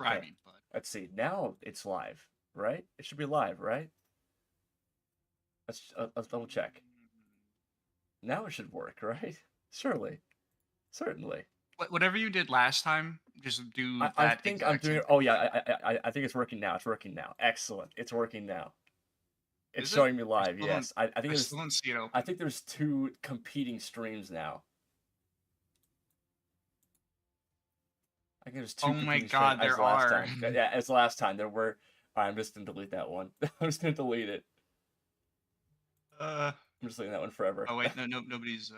describing, but let's see. Now it's live, right? It should be live, right? Let's double check. Now it should work, right? Surely, certainly. Whatever you did last time, just do I that think I'm exact doing same it. Oh thing. yeah, I think it's working now. It's working now. Excellent. It's working now. It's Is it? showing me live. Yes. I think I still don't see it I open. think there's two competing streams now. I think there's two Oh my competing streams god, as there last are. time. Yeah, as last time there were. All right, I'm just gonna delete that one. I'm just gonna delete it. uh, I'm just leaving that one forever. oh wait, no, nobody's.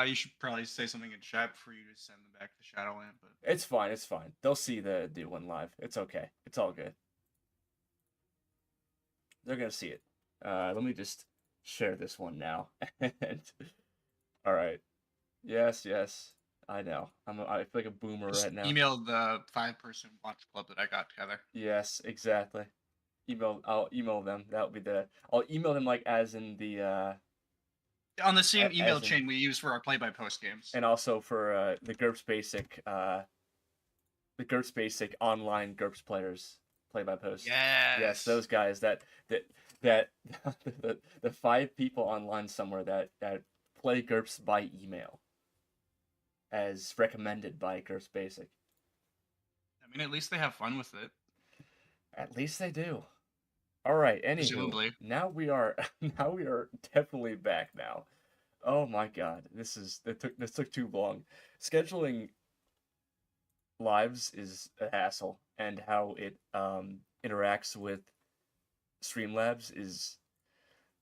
You should probably say something in chat before you just send them back to Shadowland. But It's fine. It's fine. They'll see the one live. It's okay. It's all good. They're gonna see it. Let me just share this one now. All right. Yes, yes. I know. I feel like a boomer just right now. email the 5-person watch club that I got together. Yes, exactly. I'll email them. That'll be I'll email them like as in the On the same email as in, chain we use for our play-by-post games. and also for the GURPS basic online GURPS players play by post. Yes. Yes, those guys that the 5 people online somewhere that play GURPS by email as recommended by GURPS basic. I mean, at least they have fun with it. At least they do. All right. Anywho, Presumably. now we are definitely back now. Oh my god, this took too long. Scheduling lives is a hassle, and how it interacts with Streamlabs is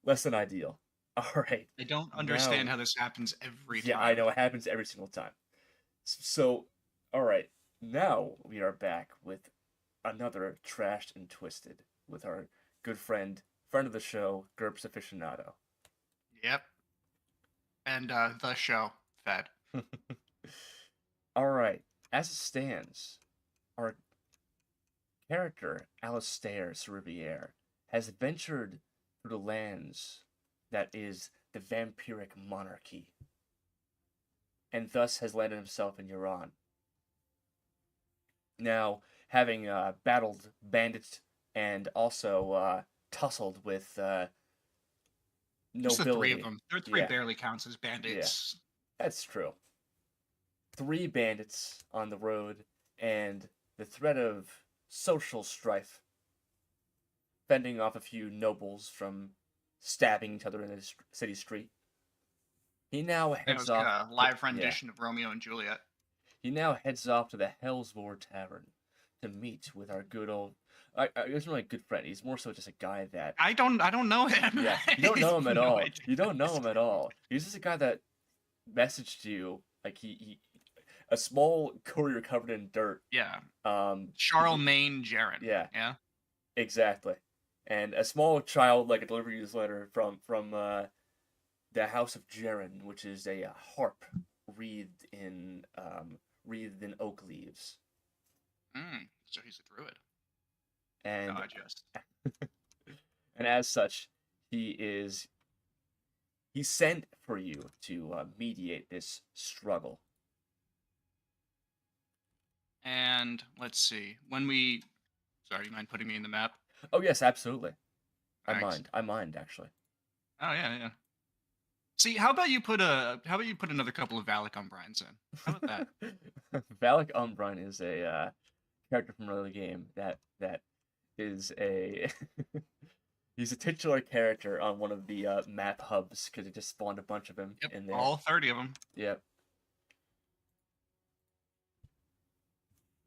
less than ideal. All right. I don't understand now, how this happens every time. Yeah, I know it happens every single time. So, all right. Now we are back with another Trashed and Twisted with our good friend of the show, GURPS aficionado. Yep. And the show, Fed. All right. As it stands, our character, Alistair Riviere, has ventured through the lands that is the vampiric monarchy, and thus has landed himself in Yora. Now, having battled bandits and also tussled with Just the 3 nobility. of them. Their 3 barely counts as bandits. Yeah, that's true. 3 bandits on the road, and the threat of social strife, fending off a few nobles from stabbing each other in the city street. He now heads off. Like a live rendition of Romeo and Juliet. He now heads off to the Hellsborg Tavern to meet with our good old. He's not a good friend. He's more so just a guy that I don't know him. Yeah, you don't know him at all. idea. You don't know him at all. He's just a guy that messaged you like he a small courier covered in dirt. Yeah. Charlemagne Jiren. Yeah. Yeah. Exactly. And a small child like a delivery newsletter from the House of Jiren, which is a harp wreathed in oak leaves. So he's a druid. And just. and as such, he sent for you to mediate this struggle. And let's see. Sorry, you mind putting me in the map? Oh yes, absolutely. Thanks. I mind actually. Oh yeah. See, how about you put another couple of Valak Umbrines in? How about that? Valak Umbrine is a character from another game that is a he's a titular character on one of the map hubs because it just spawned a bunch of him in there. All 30 of them. Yep.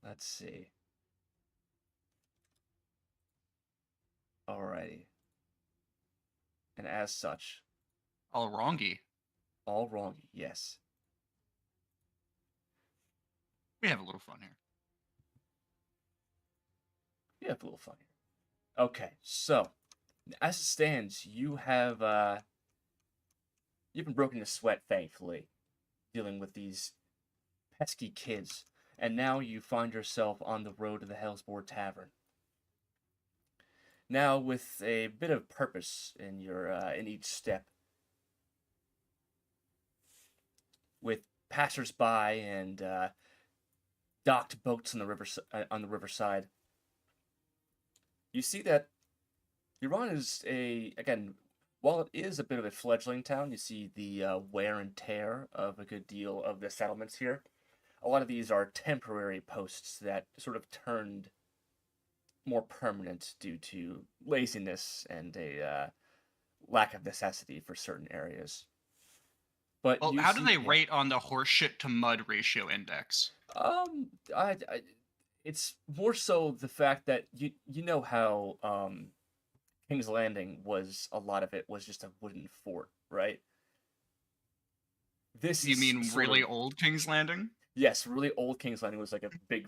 Let's see. Alrighty. And as such. All wrongy. All wrongy, yes. We have a little fun here. We have a little fun here. Okay, so as it stands, you have you've been broken to sweat, thankfully, dealing with these pesky kids, and now you find yourself on the road to the Hellsborg Tavern. Now, with a bit of purpose in your in each step, with passers-by and docked boats on the riverside. You see that Iran is again, while it is a bit of a fledgling town, you see the wear and tear of a good deal of the settlements here. A lot of these are temporary posts that sort of turned more permanent due to laziness and a lack of necessity for certain areas. But Well, you how do see, they yeah. rate on the horseshit to mud ratio index? I it's more so the fact that you know how King's Landing was a lot of it was just a wooden fort, right? This You is mean sort really of old King's Landing? yes, really old King's Landing was Well, like a it big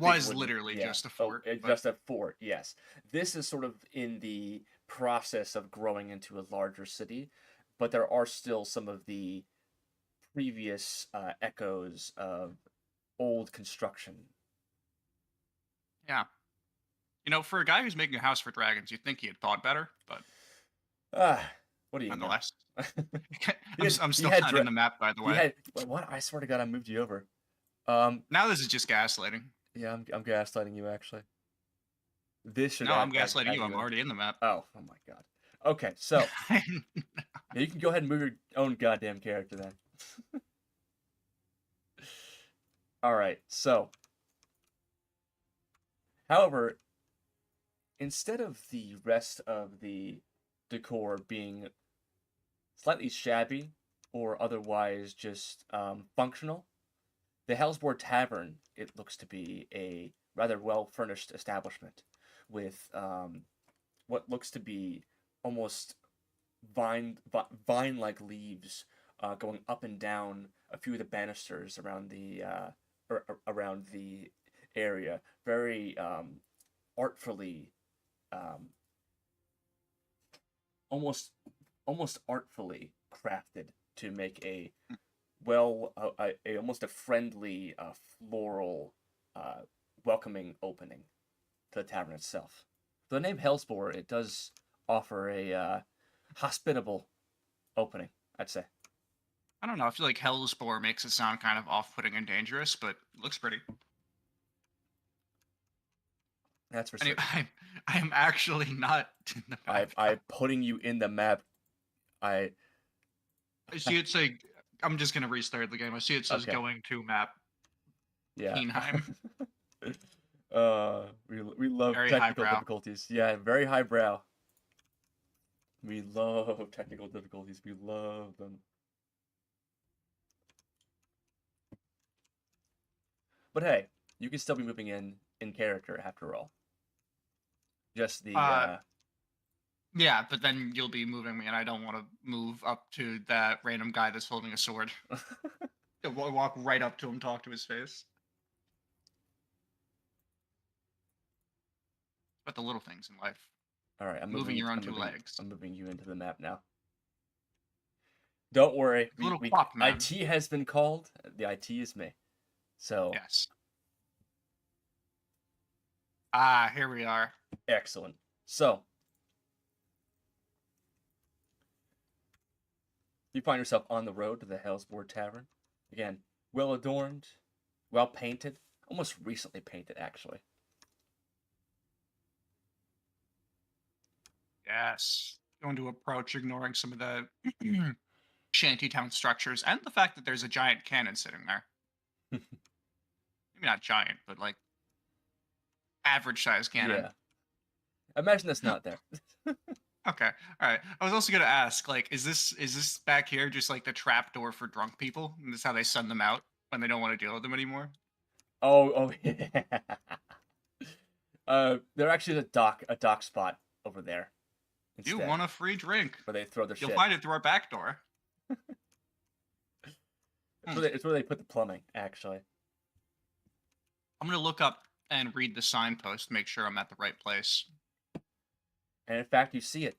was wooden literally yeah. just a Oh, fort, it's but just a fort. Yes, this is sort of in the process of growing into a larger city, but there are still some of the previous echoes of old construction. yeah. For a guy who's making a house for dragons, you'd think he had thought better, but Ah, what do you know? nonetheless. he I'm, had I'm he still had not in the map, by the he way. had what? I swear to God, I moved you over. Now this is just gaslighting. Yeah, I'm gaslighting you actually. This should No, I'm gaslighting add you. you I'm in. already in the map. Oh my God. Okay, so yeah, you can go ahead and move your own goddamn character then. All right, so however, instead of the rest of the decor being slightly shabby or otherwise just functional, the Hellsborg Tavern, it looks to be a rather well-furnished establishment with what looks to be almost vine-like leaves going up and down a few of the banisters around the area, very artfully, um, almost almost artfully crafted to make a almost a friendly floral welcoming opening to the tavern itself. The name Hellsborg, it does offer a hospitable opening, I'd say. I don't know. I feel like Hellsborg makes it sound kind of off-putting and dangerous, but it looks pretty. That's for Anyway, certain. I am actually not in the map. I'm putting you in the map. I I see it say. I'm just gonna restart the game. I see it says okay. going to map Yeah. Keenheim. We love Very technical highbrow. difficulties. Yeah, very highbrow. We love technical difficulties. We love them. But hey, you can still be moving in character after all. Just the Uh, yeah, but then you'll be moving me, and I don't want to move up to that random guy that's holding a sword. Walk right up to him, talk to his face. But the little things in life. all right. Moving your own two legs. I'm moving you into the map now. Don't worry. The little We quap man. IT has been called. The IT is me. So Yes. Ah, here we are. excellent. So you find yourself on the road to the Hellsborg Tavern. Again, well adorned, well painted, almost recently painted actually. Yes. Going to approach, ignoring some of the shantytown structures, and the fact that there's a giant cannon sitting there. Maybe not giant, but like average size cannon. Yeah. Imagine that's not there. Okay. All right. I was also gonna ask, like, is this back here just like the trap door for drunk people? And this is how they send them out when they don't want to deal with them anymore? Oh yeah. There actually is a dock spot over there. You Instead, want a free drink? where they throw their You'll shit. find it through our back door. It's where they put the plumbing, actually. I'm gonna look up and read the signpost, make sure I'm at the right place. And in fact, you see it.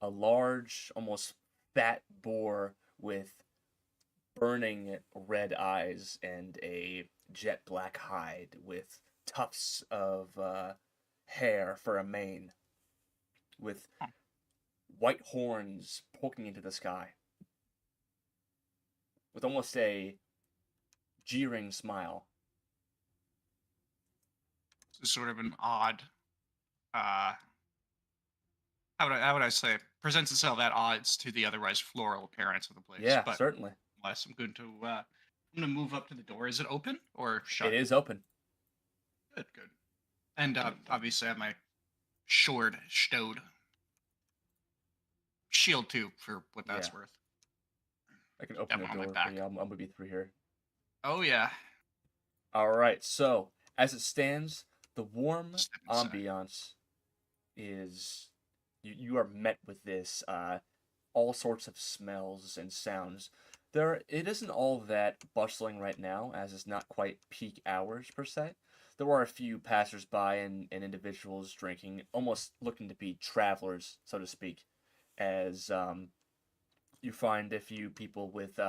A large, almost fat boar with burning red eyes and a jet black hide with tufts of hair for a mane, with white horns poking into the sky, with almost a jeering smile. sort of an odd. Uh, how would I say? Presents itself at odds to the otherwise floral appearance of the place. Yeah, But certainly. unless I'm going to move up to the door. Is it open or It shut? is open. Good, good. And obviously, I have my sword stowed. Shield too, for what Yeah. that's worth. I can Keep open that the one on my door for back. you. I'm gonna be through here. Oh yeah. All right. So as it stands, the warm Step inside. ambiance is you are met with this all sorts of smells and sounds. It isn't all that bustling right now, as it's not quite peak hours per se. There are a few passersby and individuals drinking, almost looking to be travelers, so to speak, as you find a few people with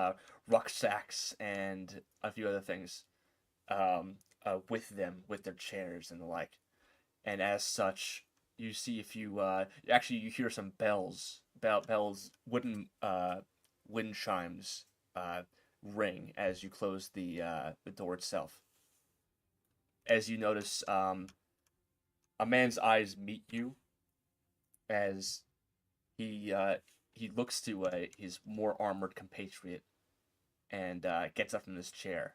rucksacks and a few other things with them, with their chairs and the like. And as such, you see a few. Actually, you hear some bells, wooden wind chimes ring as you close the door itself. As you notice, a man's eyes meet you as he looks to his more armored compatriot and gets up from his chair.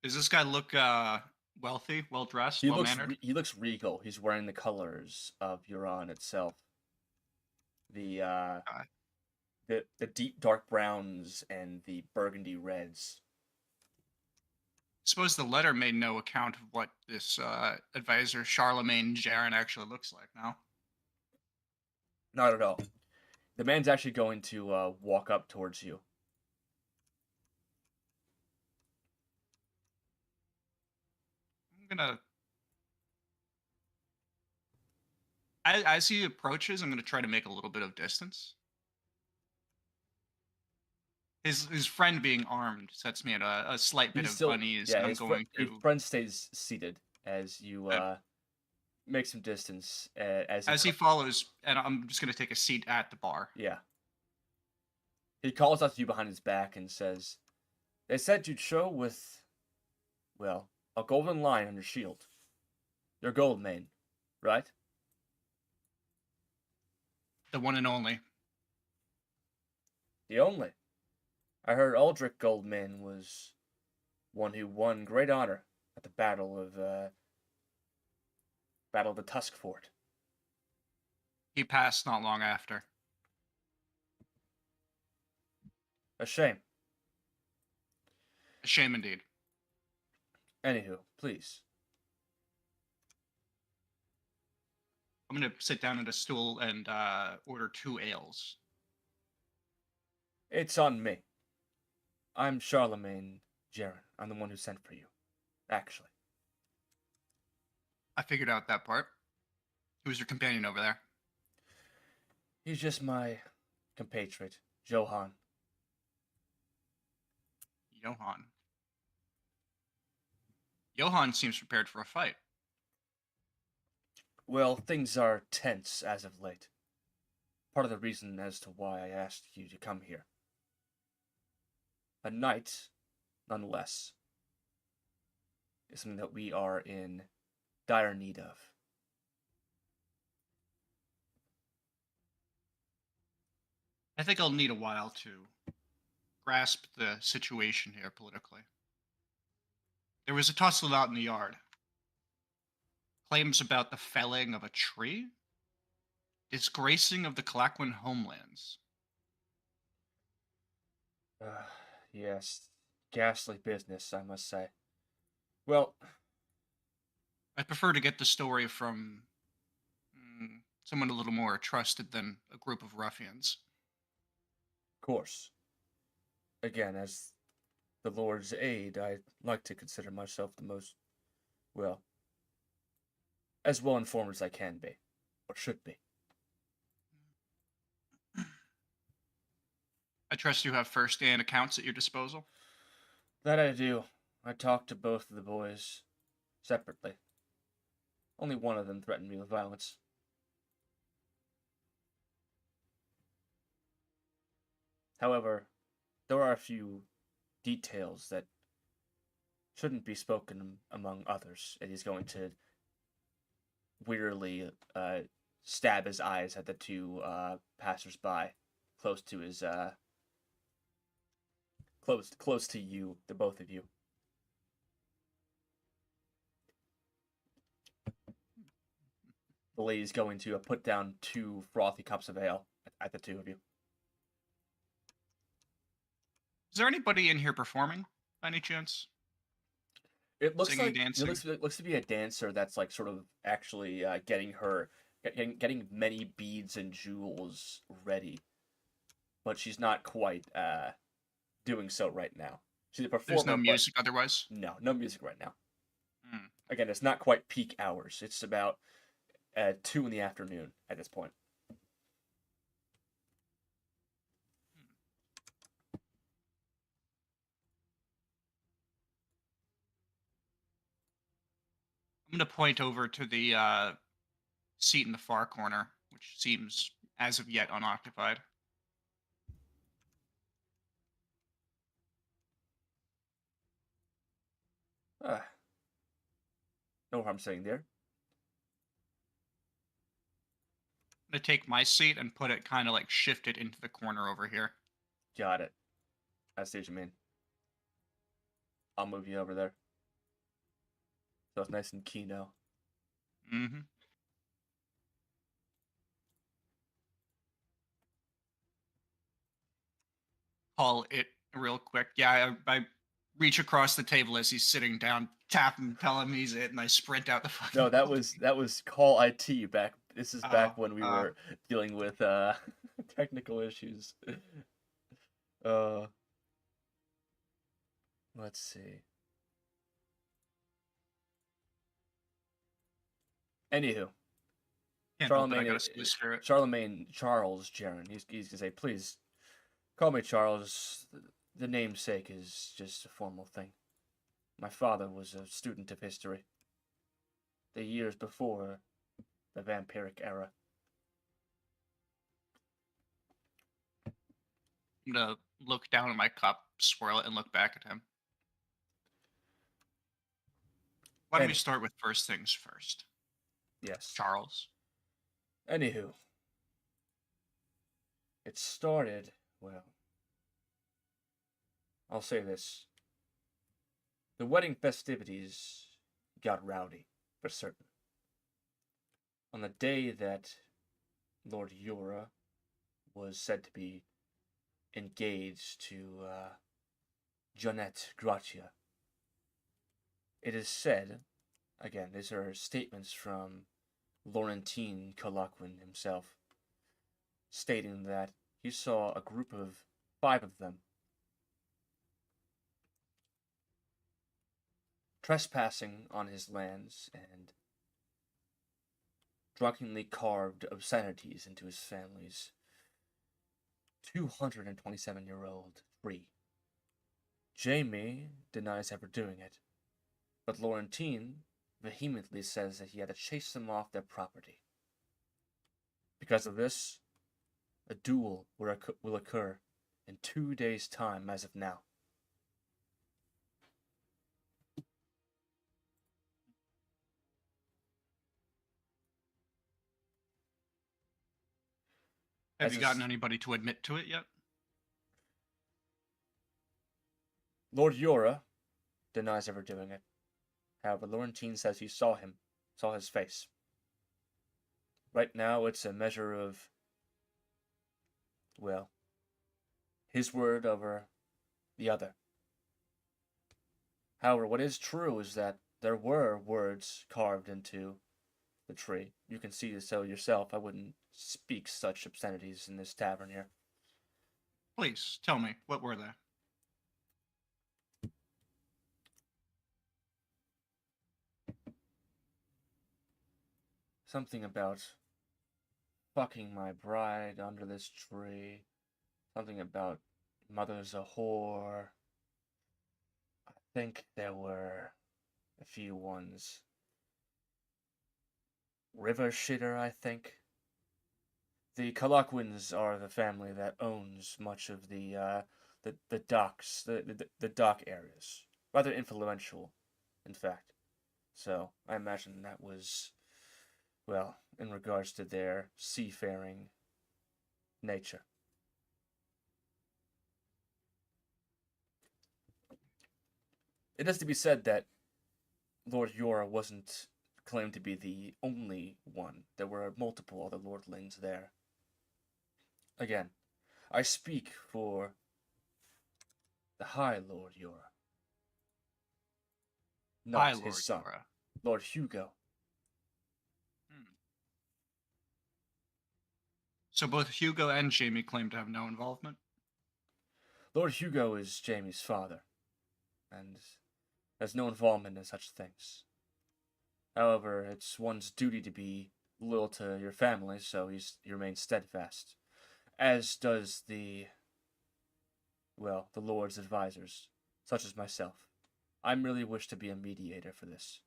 Does this guy look wealthy, well dressed, He well looks mannered? he looks regal. He's wearing the colors of Huron itself. The uh, Uh, the deep dark browns and the burgundy reds. suppose the letter made no account of what this advisor Charlemagne Jiren actually looks like now. Not at all. The man's actually going to walk up towards you. I'm gonna as he approaches, I'm gonna try to make a little bit of distance. His friend being armed sets me at a slight bit He's of still unease, yeah. and I'm going His to friend stays seated as you make some distance as he follows, and I'm just gonna take a seat at the bar. yeah. He calls out to you behind his back and says, "They said you'd show with, well, a golden line on your shield. Your gold mane, right?" The one and only. The only. I heard Aldrich Goldman was one who won great honor at the Battle of the Tusk Fort. He passed not long after. A shame. A shame indeed. Anywho, please. I'm gonna sit down at a stool and order 2 ales. It's on me. I'm Charlemagne Jiren. I'm the one who sent for you. Actually. I figured out that part. Who's your companion over there? He's just my compatriot, Johann. Johann. Johann seems prepared for a fight. Well, things are tense as of late. Part of the reason as to why I asked you to come here. A knight, nonetheless, is something that we are in dire need of. I think I'll need a while to grasp the situation here politically. There was a tussle out in the yard. Claims about the felling of a tree? Disgracing of the Koquin homelands. Yes, ghastly business, I must say. Well, I prefer to get the story from someone a little more trusted than a group of ruffians. of course. Again, as the Lord's aide, I like to consider myself the most, well, as well informed as I can be, or should be. I trust you have first-hand accounts at your disposal. That I do. I talked to both of the boys separately. Only one of them threatened me with violence. However, there are a few details that shouldn't be spoken among others, and he's going to wearily stab his eyes at the two passersby close to his close to you, the both of you. The lady's going to put down 2 frothy cups of ale at the two of you. Is there anybody in here performing by any chance? It looks Singing, like dancing? it looks to be a dancer that's like sort of actually getting many beads and jewels ready, but she's not quite doing so right now. She's a performer. There's no music otherwise? No music right now. Mm. Again, it's not quite peak hours. It's about 2 in the afternoon at this point. I'm going to point over to the seat in the far corner, which seems, as of yet, unoccupied. No harm saying there. I'm going to take my seat and put it kind of like shifted into the corner over here. Got it. I see what you mean. I'll move you over there. So it's nice and kino. Mm-hmm. Call it real quick. Yeah, I reach across the table as he's sitting down, tap him, tell him he's it, and I sprint out the fucking No, that building. was call IT back. This is back when we Oh, were dealing with technical issues. Let's see. Anywho, can't help it, I got a silly spirit. Charlemagne Charles Jiren. He's gonna say, please call me Charles. The namesake is just a formal thing. My father was a student of history. The years before the vampiric era. I'm gonna look down at my cup, swirl it, and look back at him. Why don't we start with first things first? Yes. Charles. Anywho. It started, well, I'll say this. The wedding festivities got rowdy, for certain. On the day that Lord Yora was said to be engaged to Jeanette Gratia, it is said, again, these are statements from Lorentine Koquin himself, stating that he saw a group of 5 of them trespassing on his lands and drunkenly carved obscenities into his family's 227-year-old tree. Jamie denies ever doing it, but Lorentine vehemently says that he had to chase them off their property. Because of this, a duel will occur in 2 days' time as of now. Have you gotten anybody to admit to it yet? Lord Yora denies ever doing it. However, Lorentine says he saw his face. Right now, it's a measure of, well, his word over the other. However, what is true is that there were words carved into the tree. You can see so yourself. I wouldn't speak such obscenities in this tavern here. Please, tell me, what were they? Something about fucking my bride under this tree. Something about mother's a whore. I think there were a few ones. River shitter, I think. The Koquins are the family that owns much of the docks, the dock areas. Rather influential, in fact. So I imagine that was, well, in regards to their seafaring nature. It has to be said that Lord Yora wasn't claimed to be the only one. There were multiple other lordlings there. Again, I speak for the High Lord Yora, Hi, not his Lord son, Yora. Lord Hugo. Hmm. So both Hugo and Jamie claim to have no involvement? Lord Hugo is Jamie's father, and has no involvement in such things. However, it's one's duty to be loyal to your family, so he remains steadfast, as does the Lord's advisors, such as myself. I merely wish to be a mediator for this.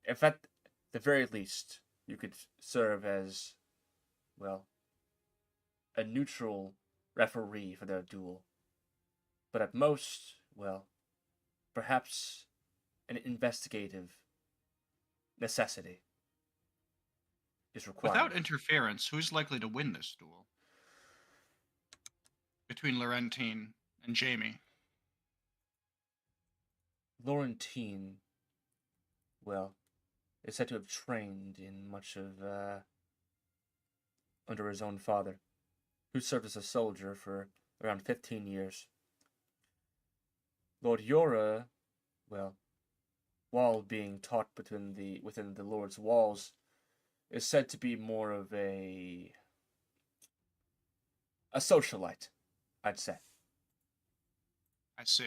If at the very least you could serve as, well, a neutral referee for their duel, but at most, well, perhaps an investigative necessity is required. Without interference, who's likely to win this duel? Between Lorentine and Jamie. Lorentine, well, is said to have trained in much of, under his own father, who served as a soldier for around 15 years. Lord Yora, well, while being taught within the Lord's walls, is said to be more of a socialite, I'd say. I see.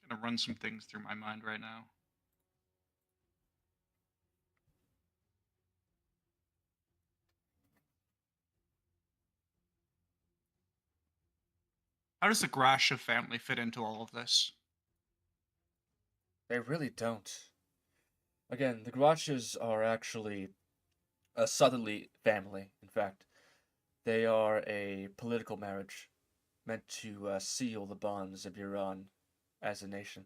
Gonna run some things through my mind right now. How does the Grasha family fit into all of this? They really don't. Again, the Grachas are actually a southerly family, in fact. They are a political marriage meant to seal the bonds of Iran as a nation.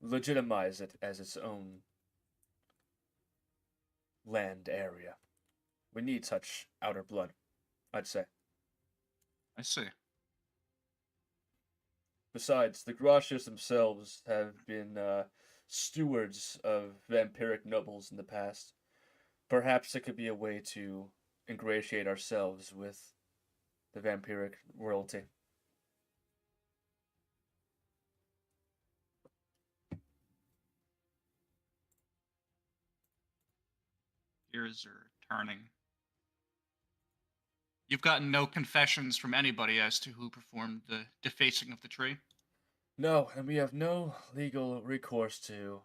Legitimize it as its own land area. We need such outer blood, I'd say. I see. Besides, the Grachas themselves have been stewards of vampiric nobles in the past. Perhaps it could be a way to ingratiate ourselves with the vampiric royalty. Gears are turning. You've gotten no confessions from anybody as to who performed the defacing of the tree? No, and we have no legal recourse to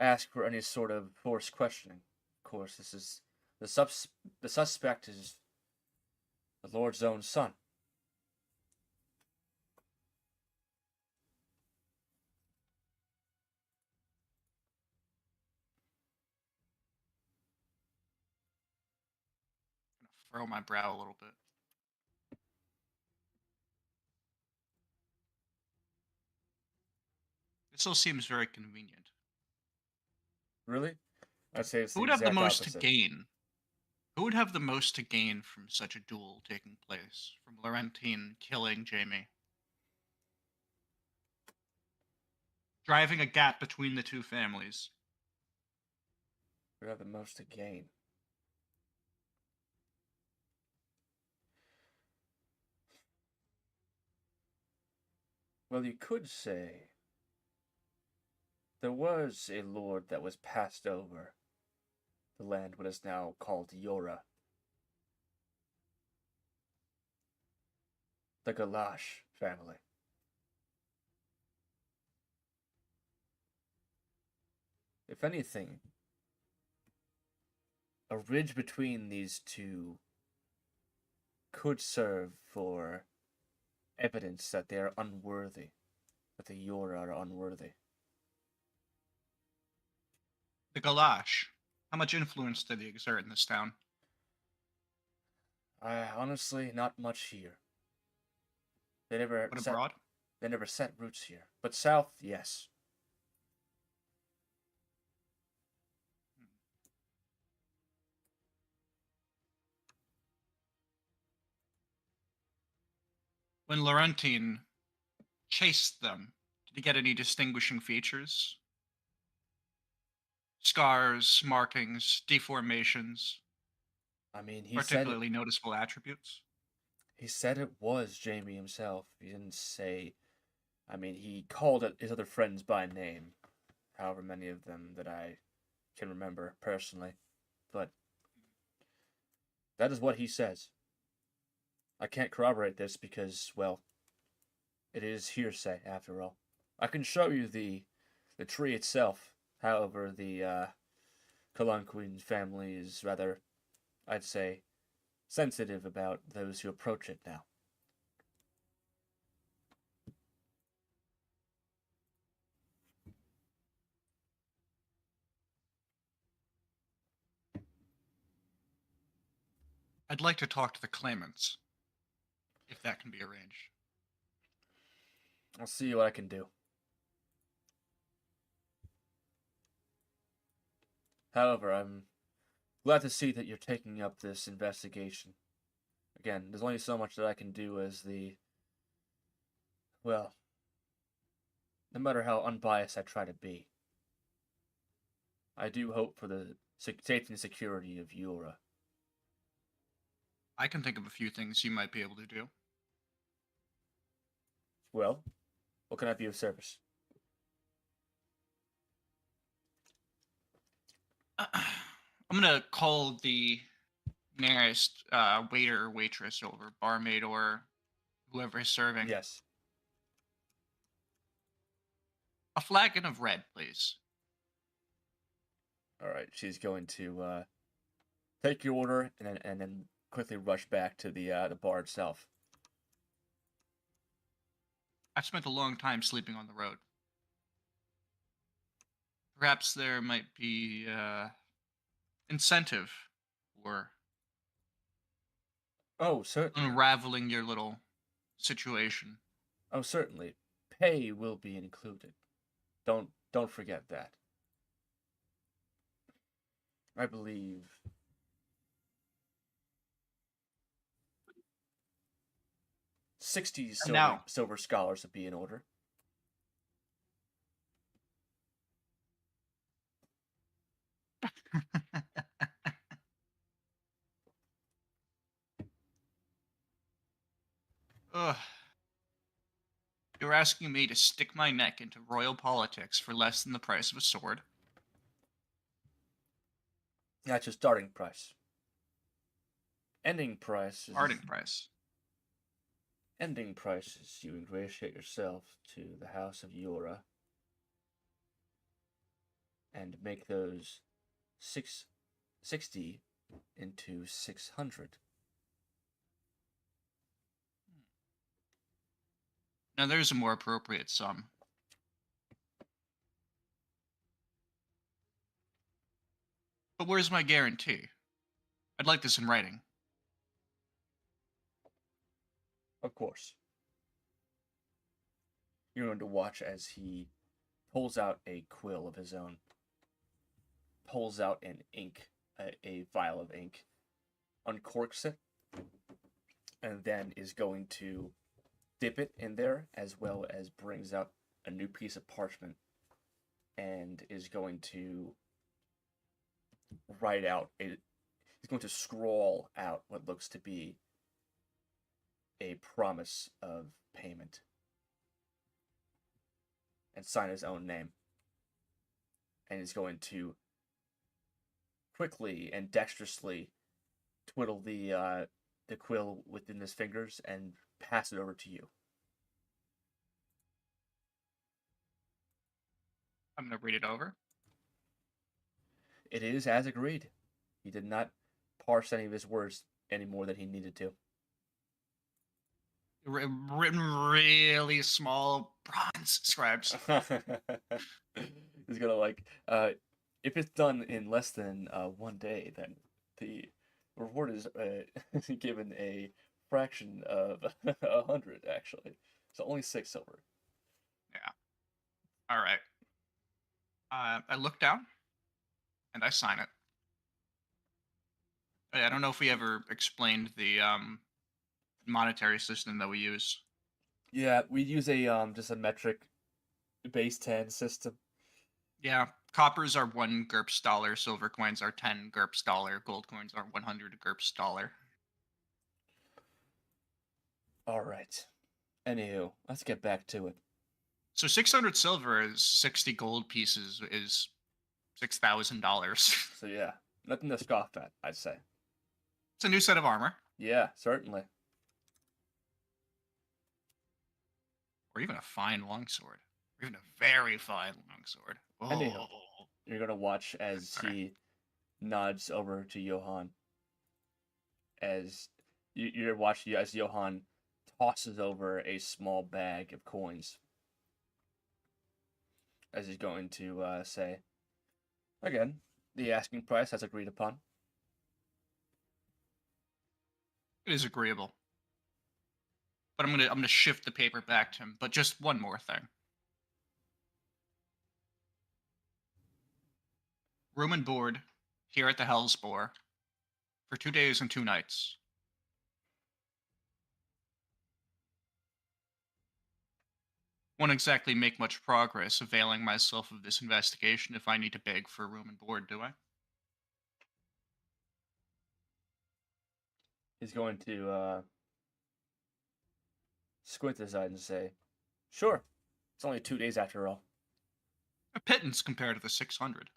ask for any sort of forced questioning. Of course, this is the suspect is the Lord's own son. I'm gonna furrow my brow a little bit. This all seems very convenient. Really? I'd say it's Who the would have the exact most to opposite. gain? Who would have the most to gain from such a duel taking place? From Lorentine killing Jamie? Driving a gap between the two families. We have the most to gain. Well, you could say there was a lord that was passed over the land what is now called Yora. The Galash family. If anything, a ridge between these two could serve for evidence that they are unworthy, that the Yora are unworthy. The Galash. How much influence did they exert in this town? Honestly, not much here. They never What set abroad? they never set roots here. But south, yes. When Lorentine chased them, did he get any distinguishing features? Scars, markings, deformations, I mean, particularly noticeable attributes? he said it was Jamie himself. He didn't say. I mean, he called his other friends by name, however many of them that I can remember personally. But that is what he says. I can't corroborate this because, well, it is hearsay after all. I can show you the tree itself. However, the Koquin family is rather, I'd say, sensitive about those who approach it now. I'd like to talk to the claimants, if that can be arranged. I'll see what I can do. However, I'm glad to see that you're taking up this investigation. Again, there's only so much that I can do as the... Well, no matter how unbiased I try to be, I do hope for the safety and security of Yora. I can think of a few things you might be able to do. Well, what can I be of service? I'm gonna call the nearest waiter or waitress over, barmaid or whoever is serving. Yes. A flagon of red, please. All right. She's going to take your order and then quickly rush back to the bar itself. I've spent a long time sleeping on the road. Perhaps there might be incentive for Oh, certainly. unraveling your little situation. Oh, certainly. Pay will be included. Don't forget that. I believe 60 silver scholars would be in order. Ugh. You're asking me to stick my neck into royal politics for less than the price of a sword? That's your starting price. Ending price is Starting price. Ending price is you ingratiate yourself to the House of Yora and make those 60 into 600. Now there's a more appropriate sum. But where's my guarantee? I'd like this in writing. Of course. You're going to watch as he pulls out a quill of his own, pulls out an ink, a vial of ink, uncorks it, and then is going to dip it in there, as well as brings out a new piece of parchment and is going to write out he's going to scrawl out what looks to be a promise of payment and sign his own name. And he's going to quickly and dexterously twiddle the quill within his fingers and pass it over to you. I'm going to read it over. It is as agreed. He did not parse any of his words any more than he needed to. Written really small bronze scribes. He's gonna like if it's done in less than 1 day, then the reward is given a fraction of 100 actually. So only 6 silver. Yeah. All right. I look down and I sign it. I don't know if we ever explained the monetary system that we use. Yeah, we use a just a metric base 10 system. Yeah, coppers are 1 GURPS dollar, silver coins are 10 GURPS dollar, gold coins are 100 GURPS dollar. All right. Anywho, let's get back to it. So 600 silver is 60 gold pieces is $6,000. So yeah, nothing to scoff at, I'd say. It's a new set of armor, Yeah, certainly. or even a fine longsword, or even a very fine longsword. Anyhow. Oh, You're gonna watch as Sorry. he nods over to Johann. As you're watching as Johann tosses over a small bag of coins. As he's going to say, again, the asking price as agreed upon. it is agreeable. But I'm gonna shift the paper back to him. But just one more thing. Room and board here at the Hellsborg for 2 days and 2 nights. Won't exactly make much progress availing myself of this investigation if I need to beg for room and board, do I? He's going to squint his eyes and say, "Sure, it's only 2 days after all." A pittance compared to the 600.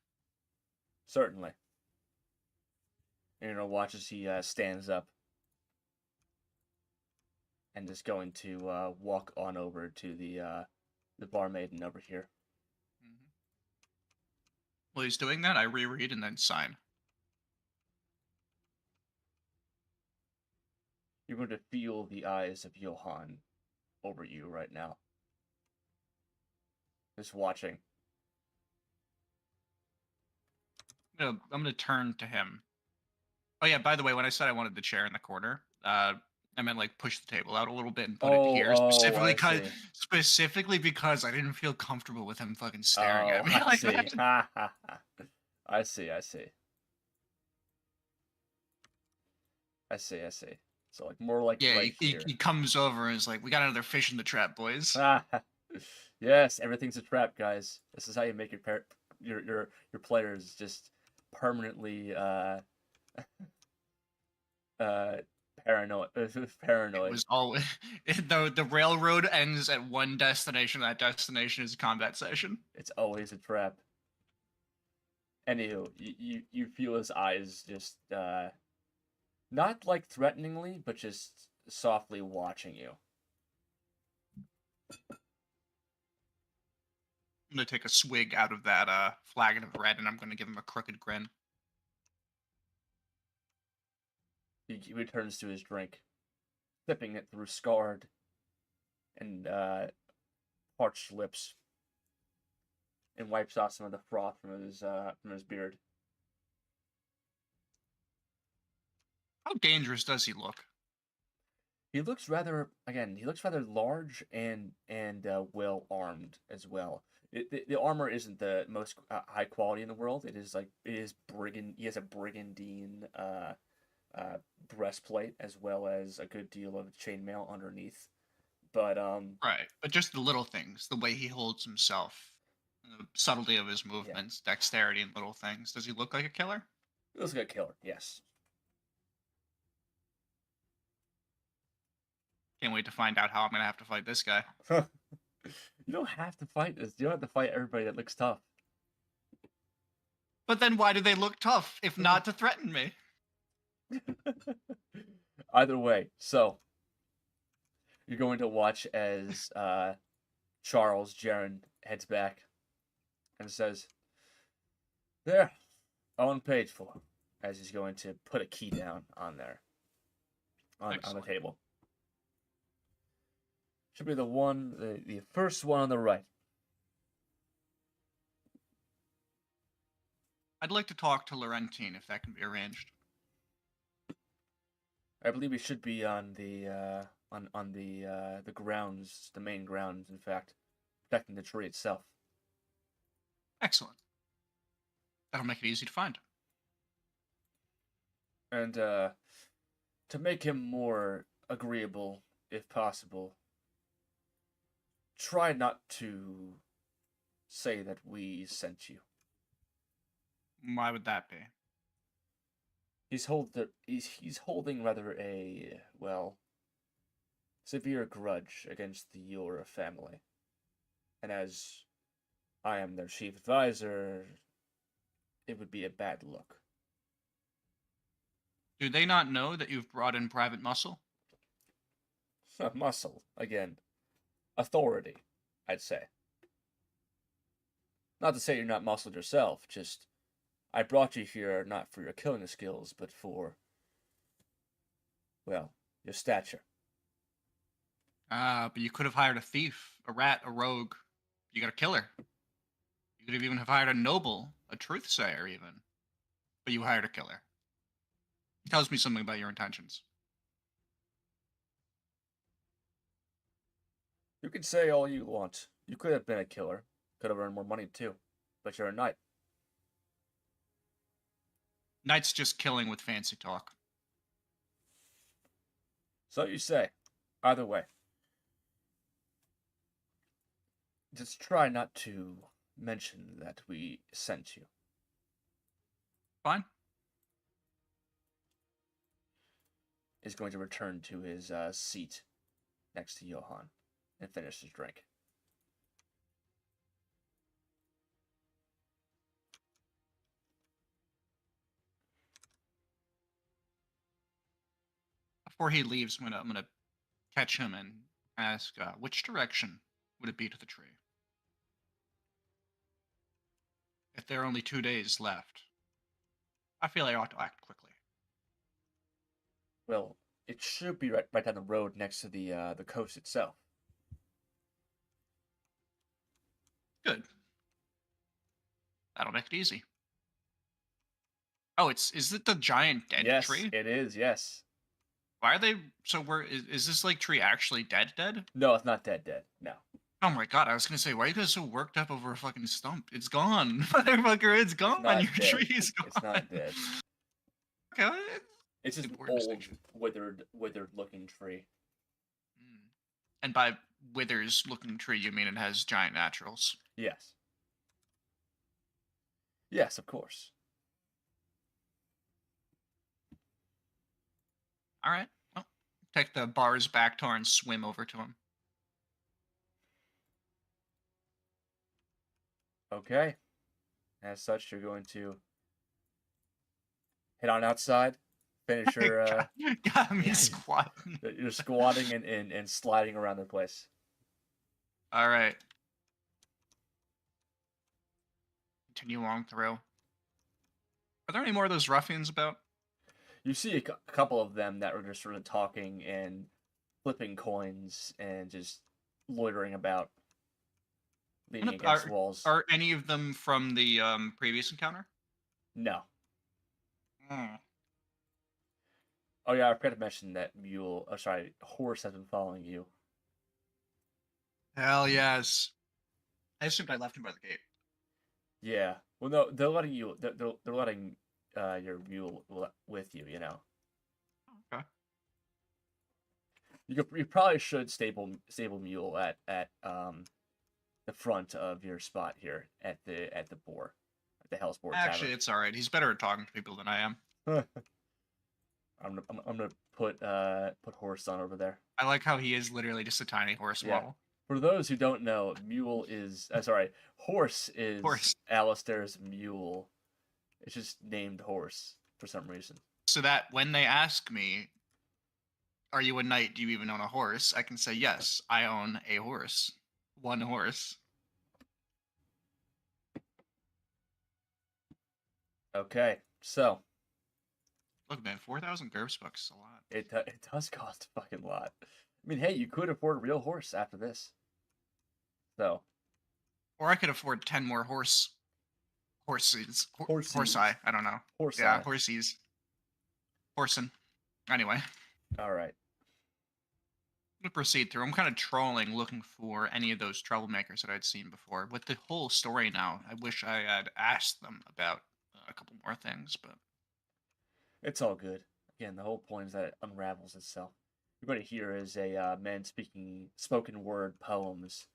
Certainly. And you're gonna watch as he stands up and is going to walk on over to the barmaiden over here. Mm-hmm. While he's doing that, I reread and then sign. You're going to feel the eyes of Johann over you right now. Just watching. I'm gonna turn to him. Oh yeah, by the way, when I said I wanted the chair in the corner, I meant like push the table out a little bit and put it here, specifically because I didn't feel comfortable with him fucking staring at me like that. I see. So like more like Yeah, right here. he comes over and is like, "We got another fish in the trap, boys." Yes, everything's a trap, guys. This is how you make your players just permanently paranoid. It was always the railroad ends at one destination. That destination is a combat session. It's always a trap. Anywho, you feel his eyes just not like threateningly, but just softly watching you. I'm gonna take a swig out of that flagon of red, and I'm gonna give him a crooked grin. He returns to his drink, sipping it through scarred and parched lips, and wipes off some of the froth from his beard. How dangerous does he look? He looks rather large and well armed as well. The armor isn't the most high quality in the world. He has a brigandine breastplate as well as a good deal of chainmail underneath. But Right, but just the little things, the way he holds himself, the subtlety of his movements, dexterity, and little things. Does he look like a killer? He looks like a killer. Yes. Can't wait to find out how I'm gonna have to fight this guy. You don't have to fight this. You don't have to fight everybody that looks tough. But then why do they look tough if not to threaten me? Either way, so you're going to watch as Charles Jiren heads back and says, "There, on page 4," as he's going to put a key down on there on the table. Should be the first one on the right. I'd like to talk to Lorentine if that can be arranged. I believe we should be on the the grounds, the main grounds. In fact, protecting the tree itself. Excellent. That'll make it easy to find. And to make him more agreeable, if possible, try not to say that we sent you. Why would that be? He's holding rather a, well, severe grudge against the Yora family. And as I am their chief advisor, it would be a bad look. Do they not know that you've brought in private muscle? Muscle, again. Authority, I'd say. Not to say you're not muscled yourself, just I brought you here not for your killing skills, but for, well, your stature. But you could have hired a thief, a rat, a rogue. You got a killer. You could have even have hired a noble, a truthsayer even. But you hired a killer. It tells me something about your intentions. You can say all you want. You could have been a killer. Could have earned more money too. But you're a knight. Knight's just killing with fancy talk. So you say. Either way. Just try not to mention that we sent you. Fine. Is going to return to his seat next to Johann and finish his drink. Before he leaves, I'm gonna catch him and ask, which direction would it be to the tree? If there are only 2 days left, I feel I ought to act quickly. Well, it should be right down the road next to the coast itself. Good. That'll make it easy. Oh, is it the giant dead Yes, tree? it is. Yes. Why are they so? Is this like tree actually dead? No, it's not dead. No. Oh my god! I was gonna say, why are you guys so worked up over a fucking stump? It's gone, motherfucker! It's gone. Not Your dead. tree is gone. It's not dead. Okay. It's just an Important old, distinction. withered-looking tree. And by withers-looking tree, you mean it has giant naturals? Yes. Yes, of course. All right. Well, take the bar's back door and swim over to him. Okay. As such, you're going to head on outside, finish your Got me squatting. you're squatting and sliding around the place. All right. Continue along through. Are there any more of those ruffians about? You see a couple of them that are just sort of talking and flipping coins and just loitering about, leaning against walls. Are any of them from the previous encounter? No. Hmm. Oh yeah, I forgot to mention that horse has been following you. Hell yes. I assumed I left him by the gate. Yeah. Well, no, they're letting you. They're letting your mule with you. You know. Okay. You probably should stable mule at the front of your spot here at the boar, at the Hellsborg Tavern. Actually, it's all right. He's better at talking to people than I am. I'm gonna put horse on over there. I like how he is literally just a tiny horse model. For those who don't know, horse is Alistair's mule. It's just named horse for some reason. So that when they ask me, are you a knight? Do you even own a horse? I can say, yes, I own a horse. One horse. Okay, so. Look, man, 4,000 GURPS bucks is a lot. It does cost a fucking lot. I mean, hey, you could afford a real horse after this. So. Or I could afford 10 more horses. Horses. Horseye. I don't know. Horse Yeah, eye. horsies. Horsin. Anyway. All right. I'm gonna proceed through. I'm kind of trolling, looking for any of those troublemakers that I'd seen before. With the whole story now, I wish I had asked them about a couple more things, but It's all good. Again, the whole point is that it unravels itself. You're going to hear is a man speaking spoken word poems.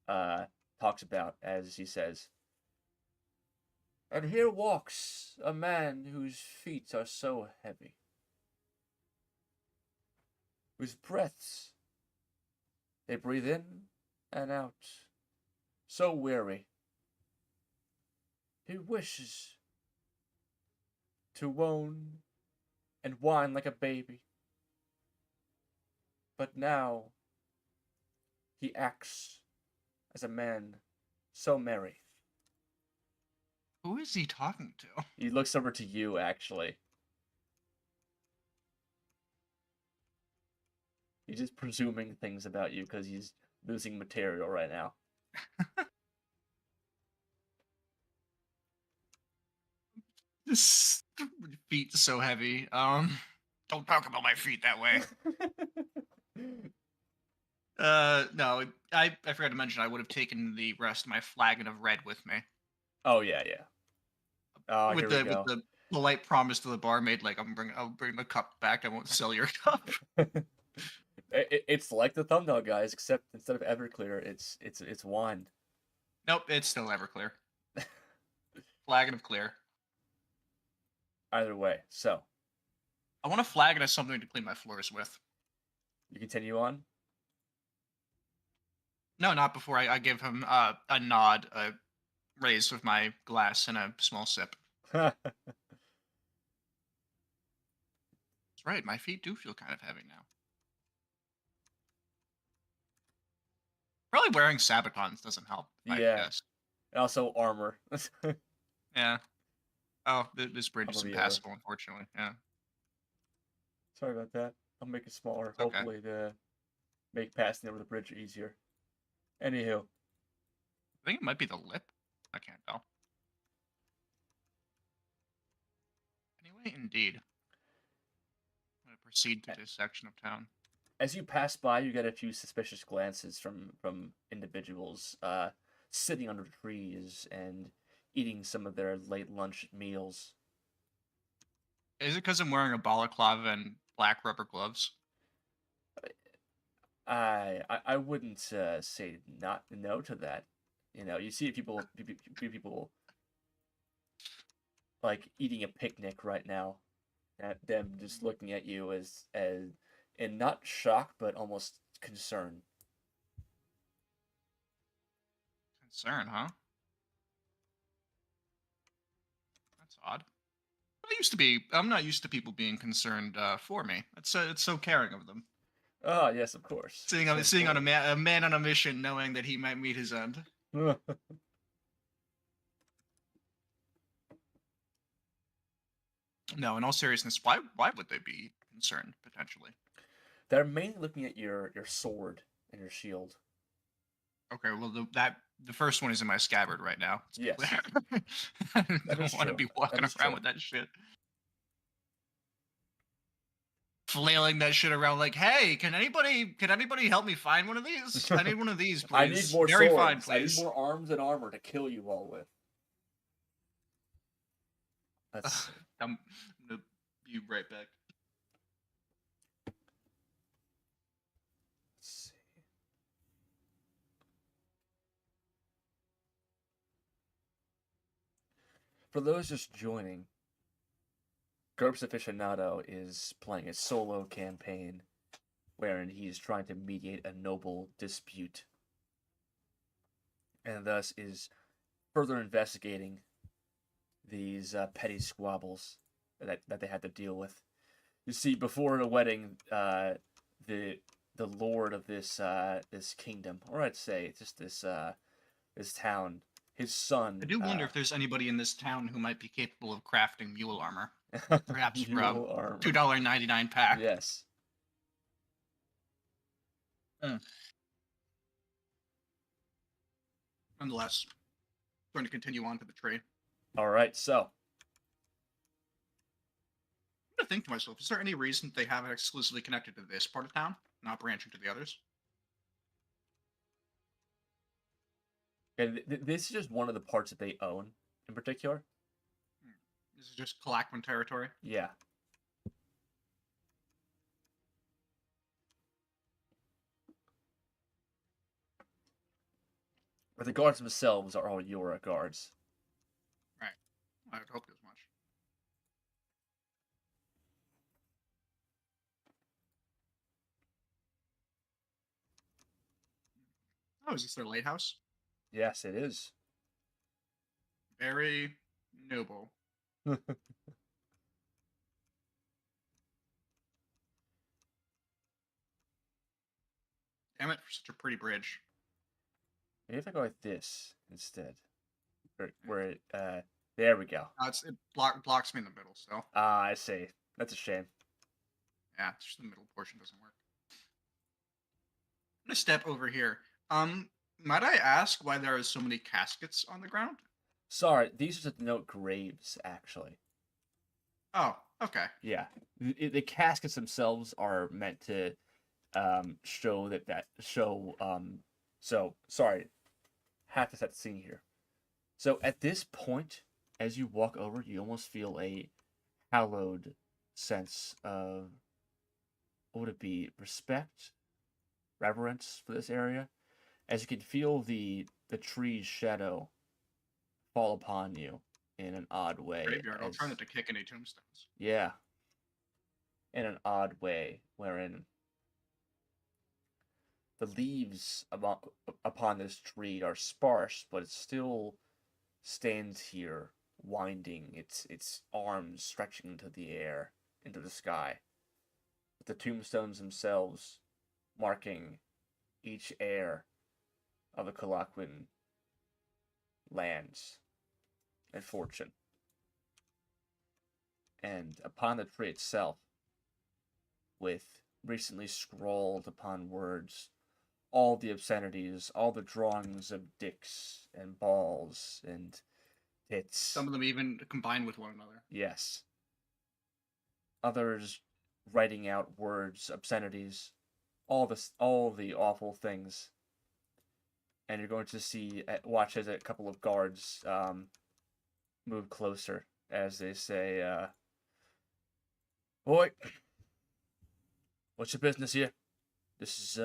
Talks about as he says, "And here walks a man whose feet are so heavy, whose breaths they breathe in and out, so weary. He wishes to moan and whine like a baby. But now he acts as a man so merry." who is he talking to? He looks over to you, actually. He's just presuming things about you because he's losing material right now. This feet so heavy. Don't talk about my feet that way. No, I forgot to mention I would have taken the rest of my flagon of red with me. Oh, yeah, yeah. Oh, with here we go. the polite promise to the barmaid, like I'll bring the cup back. I won't sell your cup. It's like the thumbnail, guys, except instead of Everclear, it's wine. Nope, it's still Everclear. Flagon of clear. Either way, so I want a flagon as something to clean my floors with. you continue on. No, not before I give him a nod, a raise with my glass, and a small sip. That's right, my feet do feel kind of heavy now. Probably wearing Sabacons doesn't help. I guess. And also armor. Yeah. Oh, this bridge is Armor impassable, unfortunately. Yeah. Sorry about that. I'll make it smaller, It's okay. hopefully to make passing over the bridge easier. Anywho. I think it might be the lip. I can't tell. Anyway, indeed. I'm going to proceed to this section of town. As you pass by, you get a few suspicious glances from individuals sitting under trees and eating some of their late lunch meals. Is it because I'm wearing a balaclava and black rubber gloves? I wouldn't say not no to that. You know, you see people like eating a picnic right now, at them just looking at you as in not shock but almost concern. Concern, huh? That's odd. I'm not used to people being concerned for me. It's so caring of them. Oh yes, of course. Seeing on a man on a mission, knowing that he might meet his end. No, in all seriousness, why would they be concerned potentially? They're mainly looking at your sword and your shield. Okay, well the first one is in my scabbard right now. Yes. I don't want to be walking around with that shit. Flailing that shit around like, hey, can anybody help me find one of these? I need one of these, please. I need more Very swords. fine, please. I need more arms and armor to kill you all with. I'm gonna be right back. Let's see. For those just joining, GURPS Aficionado is playing a solo campaign wherein he is trying to mediate a noble dispute and thus is further investigating these petty squabbles that they had to deal with. You see, before the wedding, the lord of this kingdom, or I'd say just this town, his son. I do wonder if there's anybody in this town who might be capable of crafting mule armor. Perhaps for Mule armor. $2.99 pack. Yes. Nonetheless, going to continue on to the tree. All right, so I'm gonna think to myself: is there any reason they have it exclusively connected to this part of town, not branching to the others? and this is just one of the parts that they own in particular. This is just Koquin territory. Yeah. But the guards themselves are all Yora guards. Right. I would hope as much. Oh, is this their lighthouse? Yes, it is. Very noble. Damn it, for such a pretty bridge. Maybe if I go like this instead. Where it, there we go. It blocks me in the middle, so. Ah, I see. That's a shame. Yeah, just the middle portion doesn't work. I'm gonna step over here. Might I ask why there are so many caskets on the ground? Sorry, these are to denote graves, actually. Oh, okay. Yeah. The caskets themselves are meant to show so sorry. Have to set the scene here. So at this point, as you walk over, you almost feel a hallowed sense of, what would it be, respect, reverence for this area, as you can feel the tree's shadow fall upon you in an odd way. Graveyard. I'll try not to kick any tombstones. Yeah. In an odd way, wherein the leaves upon this tree are sparse, but it still stands here, winding its arms stretching into the air, into the sky. With the tombstones themselves marking each heir of the Koquin lands and fortune. And upon the tree itself, with recently scrawled upon words all the obscenities, all the drawings of dicks and balls and tits. Some of them even combine with one another. Yes. Others writing out words, obscenities, all the awful things. And you're going to watch as a couple of guards move closer as they say, "Boy, what's your business here? This is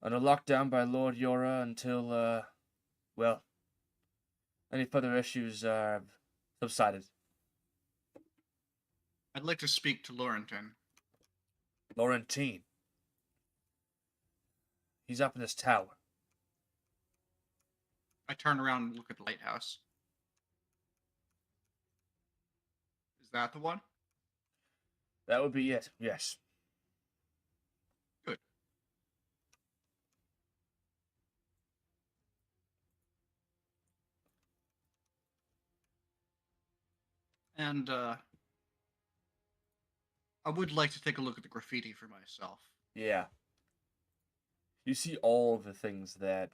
under lockdown by Lord Yora until well, any further issues are subsided." I'd like to speak to Lorentine. Lorentine. He's up in this tower. I turn around and look at the lighthouse. Is that the one? That would be it, yes. Good. And, I would like to take a look at the graffiti for myself. Yeah. You see all the things that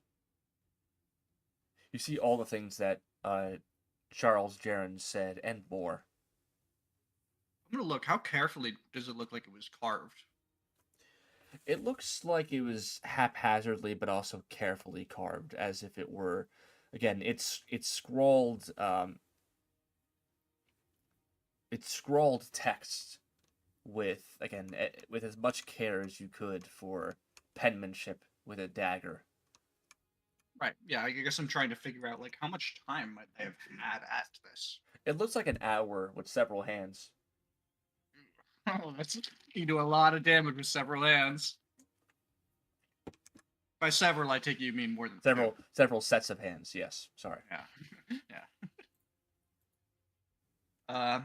Charles Jiren said and more. I'm gonna look. How carefully does it look like it was carved? It looks like it was haphazardly, but also carefully carved, as if it were. Again, it's scrawled. It's scrawled text with as much care as you could for penmanship with a dagger. Right. Yeah. I guess I'm trying to figure out like how much time might they have had at this. It looks like an hour with several hands. Oh, you do a lot of damage with several hands. By several, I take you mean more than several sets of hands. Yes, sorry. Yeah, yeah.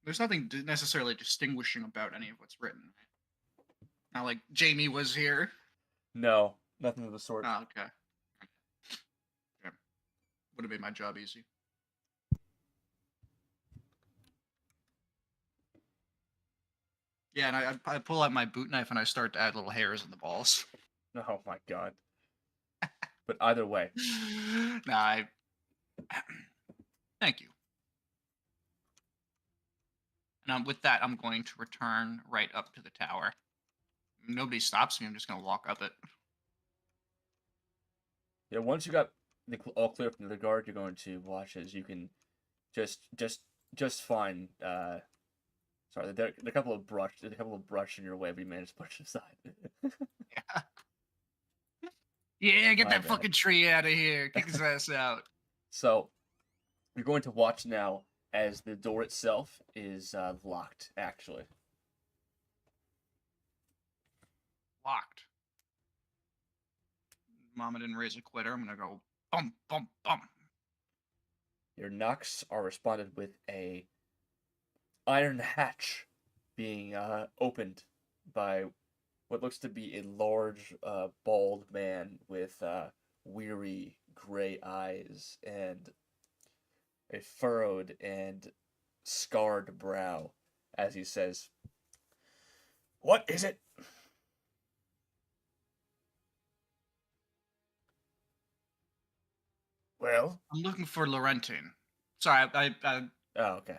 There's nothing necessarily distinguishing about any of what's written. Not like Jamie was here. No, nothing of the sort. Oh, okay. Would have made my job easy. Yeah, and I pull out my boot knife and I start to add little hairs in the balls. Oh my god. But either way, Nah, thank you. And with that, I'm going to return right up to the tower. Nobody stops me. I'm just going to walk up it. yeah, once you got the all clear from the guard, you're going to watch as you can just find sorry, there's a couple of brush in your way, but you managed to push it aside. Yeah. Yeah, get My that bad. fucking tree out of here. Kick his ass out. So you're going to watch now as the door itself is locked, actually. Locked. Mama didn't raise a quitter. I'm going to go bum, bum, bum. Your knocks are responded with a iron hatch being opened by what looks to be a large, bald man with weary gray eyes and a furrowed and scarred brow as he says, "What is it?" Well, I'm looking for Lorentine. Sorry, oh, okay.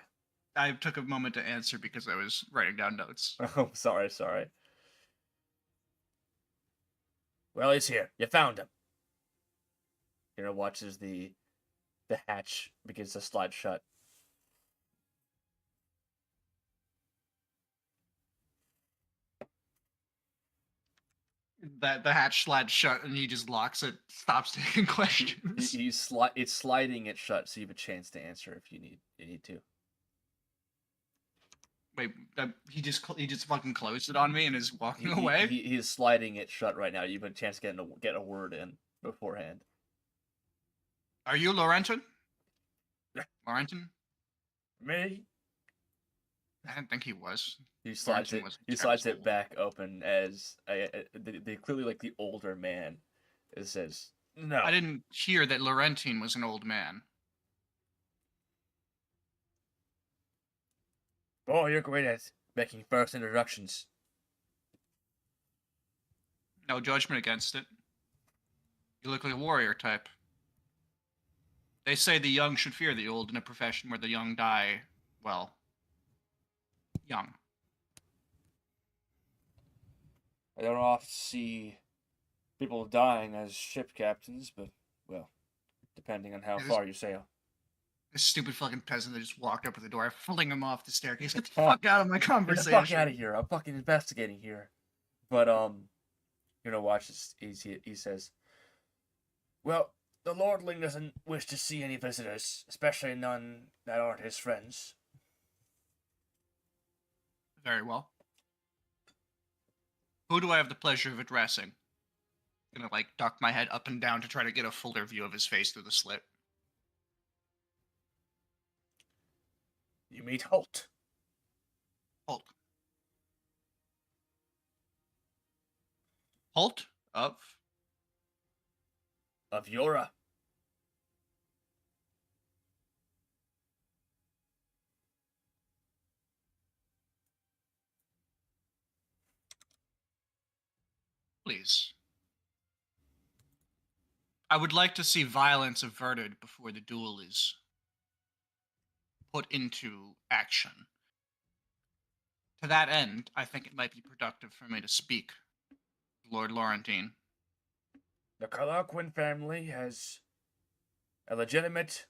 I took a moment to answer because I was writing down notes. Oh, sorry. Well, he's here. You found him. Watches the hatch begins to slide shut. That the hatch slides shut and he just locks it, stops taking questions. It's sliding it shut, so you have a chance to answer if you need to. Wait, he just fucking closed it on me and is walking away. He is sliding it shut right now. You have a chance to get a word in beforehand. Are you Lorentine? Lorentine? Me? I didn't think he was. He slides Lorentine it. was He slides it back open as they clearly like the older man. It says, "No, I didn't hear that Lorentine was an old man. Oh, you're great at making first introductions." No judgment against it. You look like a warrior type. They say the young should fear the old in a profession where the young die, well, young. I don't often see people dying as ship captains, but, well, depending on how far you sail. This stupid fucking peasant that just walked up to the door. I fling him off the staircase. Get the fuck out of my Get conversation. the fuck out of here. I'm fucking investigating here. But, watch this. He says, "Well, the lordling doesn't wish to see any visitors, especially none that aren't his friends." Very well. Who do I have the pleasure of addressing? Gonna duck my head up and down to try to get a fuller view of his face through the slit. You meet Holt. Holt. Holt of Yora. Please. I would like to see violence averted before the duel is put into action. To that end, I think it might be productive for me to speak, Lord Lorentine. The Koquin family has a legitimate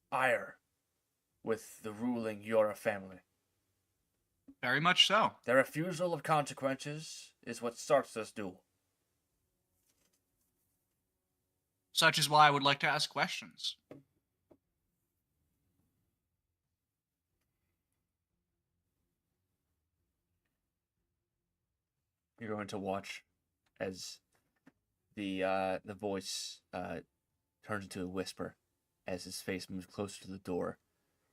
ire with the ruling Yora family. Very much so. Their refusal of consequences is what starts this duel. Such is why I would like to ask questions. You're going to watch as the voice turns into a whisper as his face moves closer to the door,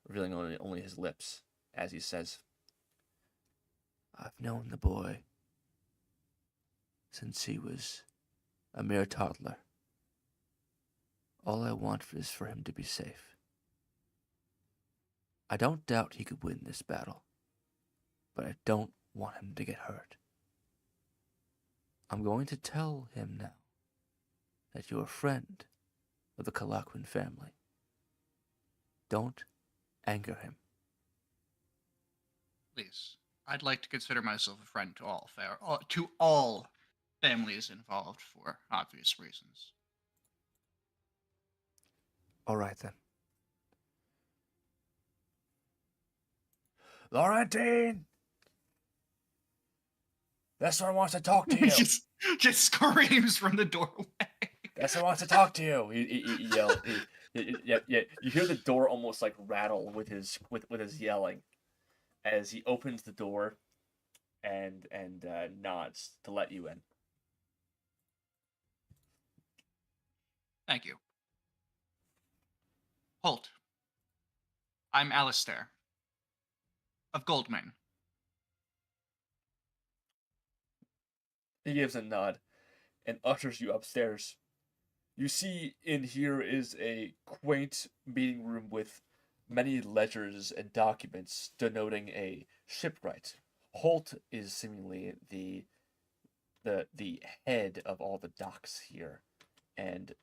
revealing only his lips as he says, "I've known the boy since he was a mere toddler. All I want is for him to be safe. I don't doubt he could win this battle. but I don't want him to get hurt. I'm going to tell him now that you're a friend of the Koquin family. Don't anger him. Please. I'd like to consider myself a friend to all families involved for obvious reasons. All right, then. Lorentine! This one wants to talk to you. just screams from the doorway. This one wants to talk to you. He yelled. Yeah. You hear the door almost like rattle with his yelling as he opens the door and nods to let you in. Thank you. Holt. I'm Alistair of Goldmane. He gives a nod and ushers you upstairs. You see in here is a quaint meeting room with many ledgers and documents denoting a shipwright. Holt is seemingly the head of all the docks here, and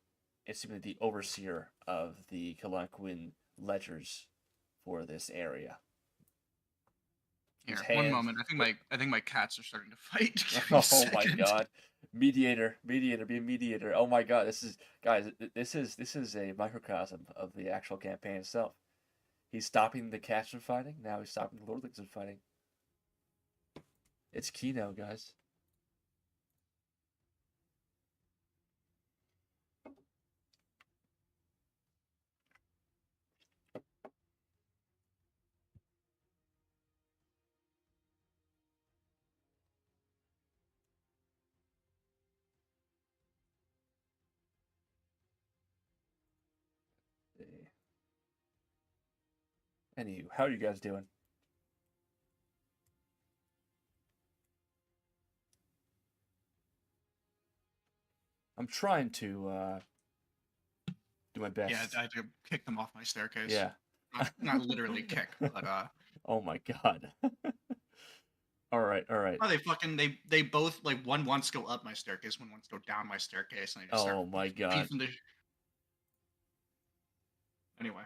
is seemingly the overseer of the Koquin ledgers for this area. Here, one moment. I think my cats are starting to fight. Give me Oh a second. my god. Mediator, be a mediator. Oh my god, this is a microcosm of the actual campaign itself. He's stopping the cats from fighting, now he's stopping the lordlings from fighting. It's Kino, guys. Anywho, how are you guys doing? I'm trying to do my best. Yeah, I had to kick them off my staircase. Yeah. Not literally kick, but Oh my god. All right. oh, they both, like, one wants to go up my staircase, one wants to go down my staircase, and they just Oh my god. Anyway.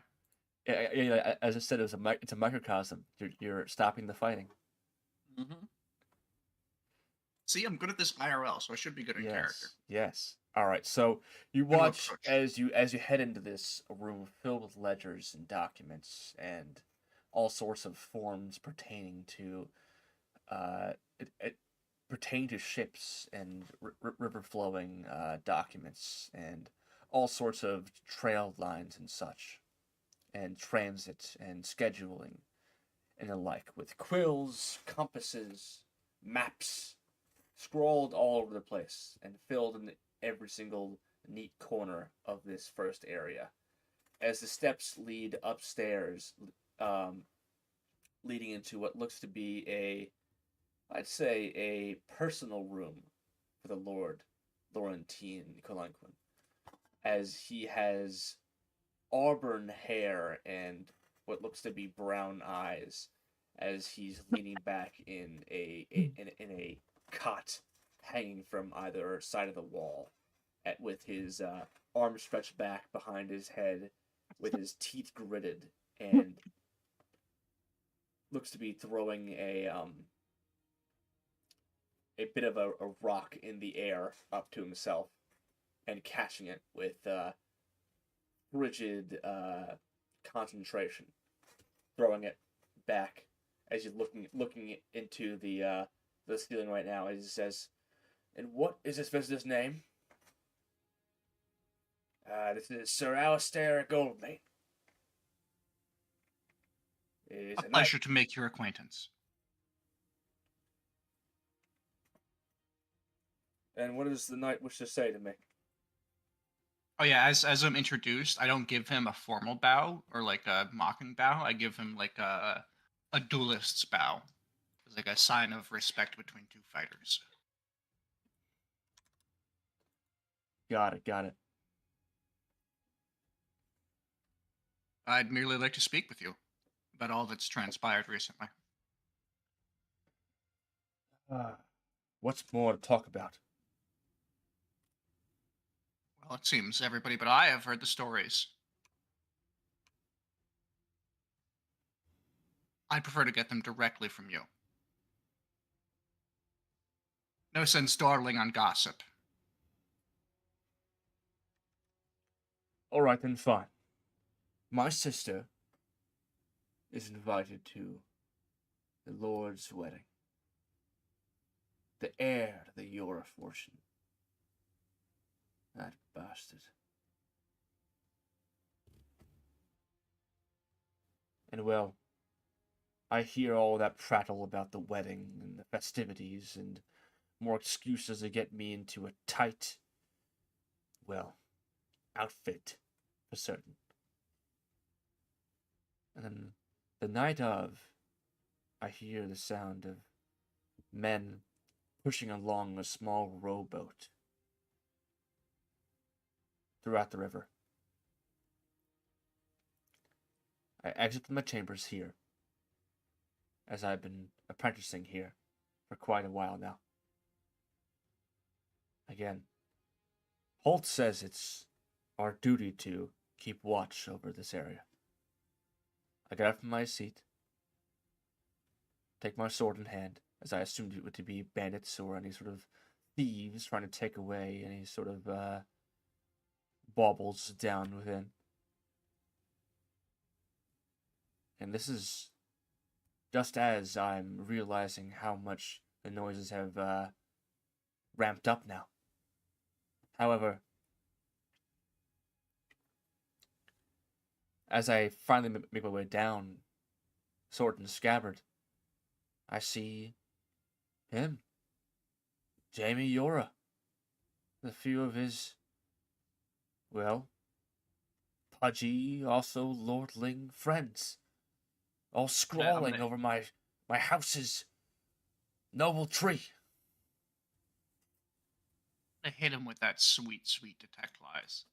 Yeah, as I said, it's a microcosm. You're stopping the fighting. Mm-hmm. See, I'm good at this IRL, so I should be good in character. Yes. All right. So you watch as you head into this room filled with ledgers and documents and all sorts of forms pertaining to pertain to ships and river flowing documents and all sorts of trail lines and such, and transit and scheduling and the like, with quills, compasses, maps scrawled all over the place and filled in every single neat corner of this first area. As the steps lead upstairs, leading into what looks to be I'd say a personal room for the Lord, Lorentine Koquin, as he has auburn hair and what looks to be brown eyes, as he's leaning back in a cot hanging from either side of the wall, with his arms stretched back behind his head, with his teeth gritted, and looks to be throwing a bit of a rock in the air up to himself and catching it with frigid concentration, throwing it back as he's looking into the ceiling right now, as he says, "And what is this visitor's name?" This is Sir Alistair Goldmane. A pleasure to make your acquaintance. And what does the knight wish to say to me? Oh yeah, as I'm introduced, I don't give him a formal bow or like a mocking bow. I give him like a duelist's bow. It's like a sign of respect between two fighters. Got it. I'd merely like to speak with you about all that's transpired recently. What's more to talk about? Well, it seems everybody but I have heard the stories. I prefer to get them directly from you. No sense dawdling on gossip. All right, then, fine. My sister is invited to the Lord's wedding. The heir to the Yora fortune. That bastard. And well, I hear all that prattle about the wedding and the festivities and more excuses to get me into a tight, well, outfit for certain. And then the night of, I hear the sound of men pushing along a small rowboat throughout the river. I exit my chambers here, as I've been apprenticing here for quite a while now. Again, Holt says it's our duty to keep watch over this area. I get up from my seat, take my sword in hand, as I assumed it would be bandits or any sort of thieves trying to take away any sort of baubles down within. And this is just as I'm realizing how much the noises have ramped up now. However, as I finally make my way down, sword and scabbard, I see him, Jamie Yora, with a few of his, well, pudgy, also lordling friends, all scrawling over my house's noble tree. I hit him with that sweet, sweet detect lies.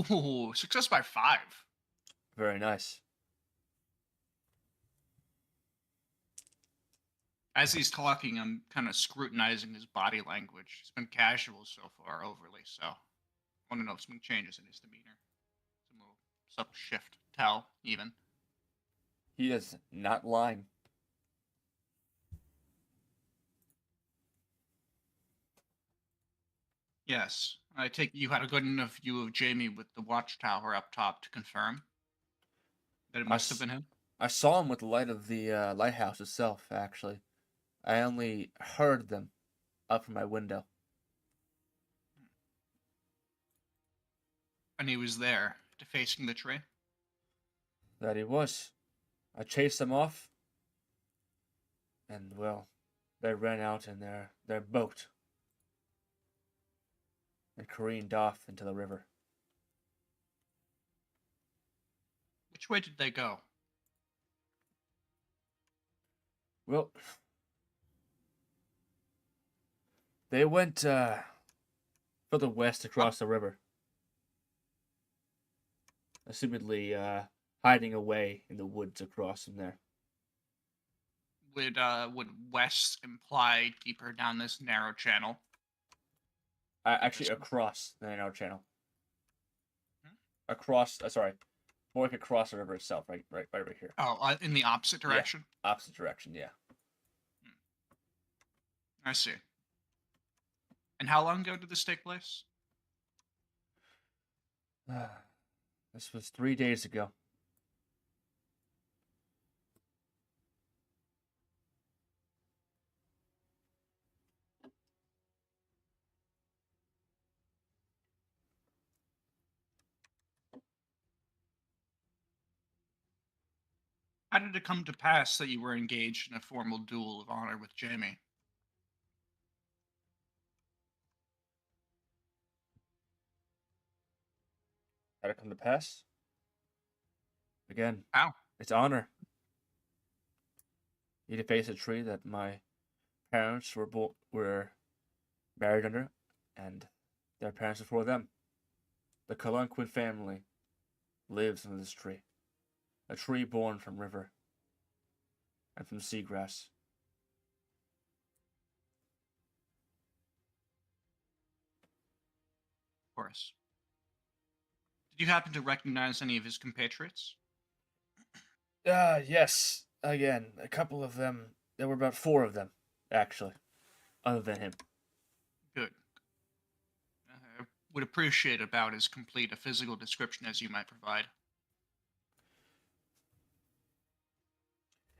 Ooh, success by 5. Very nice. As he's talking, I'm kind of scrutinizing his body language. He's been casual so far, overly so. I want to know if something changes in his demeanor. Some little subtle shift. Tell, even. He is not lying. Yes. I take you had a good enough view of Jamie with the watchtower up top to confirm that it must have been him? I saw him with the light of the lighthouse itself, actually. I only heard them up from my window. And he was there, defacing the tree? That he was. I chased them off, and, well, they ran out in their boat and careened off into the river. Which way did they go? Well, they went further west across the river. Assumedly hiding away in the woods across from there. Would west imply deeper down this narrow channel? Actually, across the narrow channel. Across, more like across the river itself, right over here. Oh, in the opposite direction? Yeah, opposite direction, yeah. I see. And how long ago did this take place? This was 3 days ago. How did it come to pass that you were engaged in a formal duel of honor with Jamie? How'd it come to pass? Again, How? it's honor. You deface a tree that my parents were married under, and their parents before them. The Koquin family lives under this tree. A tree born from river and from seagrass. Of course. Did you happen to recognize any of his compatriots? Yes. Again, a couple of them. There were about 4 of them, actually, other than him. Good. I would appreciate about as complete a physical description as you might provide.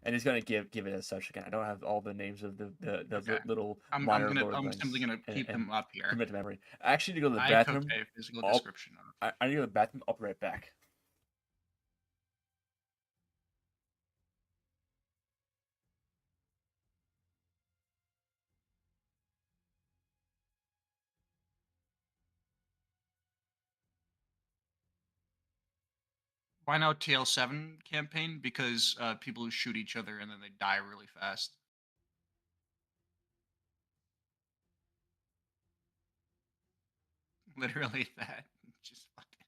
And he's gonna give it as such again. I don't have all the names of the Okay. little I'm lordlings simply gonna keep and them up here. commit to memory. I actually need to go to the I took bathroom. a physical I'll- description of. I need to go to the bathroom. I'll be right back. Why now TL7 campaign? Because people who shoot each other and then they die really fast. Literally that. Just fucking.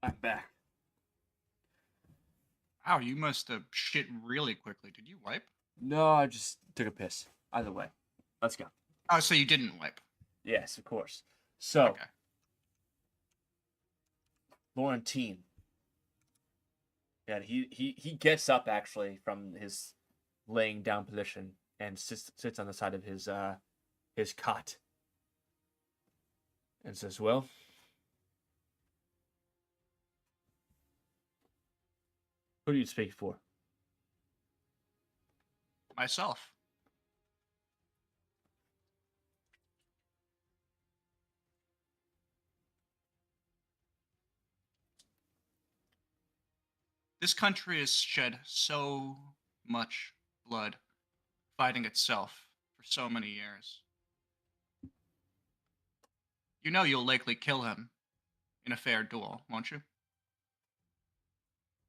I'm back. Wow, you must have shit really quickly. Did you wipe? No, I just took a piss. Either way, let's go. Oh, so you didn't wipe. Yes, of course. So, Okay. Lorentine. Yeah, he gets up actually from his laying down position and sits on the side of his cot and says, "Well, who do you speak for?" Myself. This country has shed so much blood fighting itself for so many years. You know you'll likely kill him in a fair duel, won't you?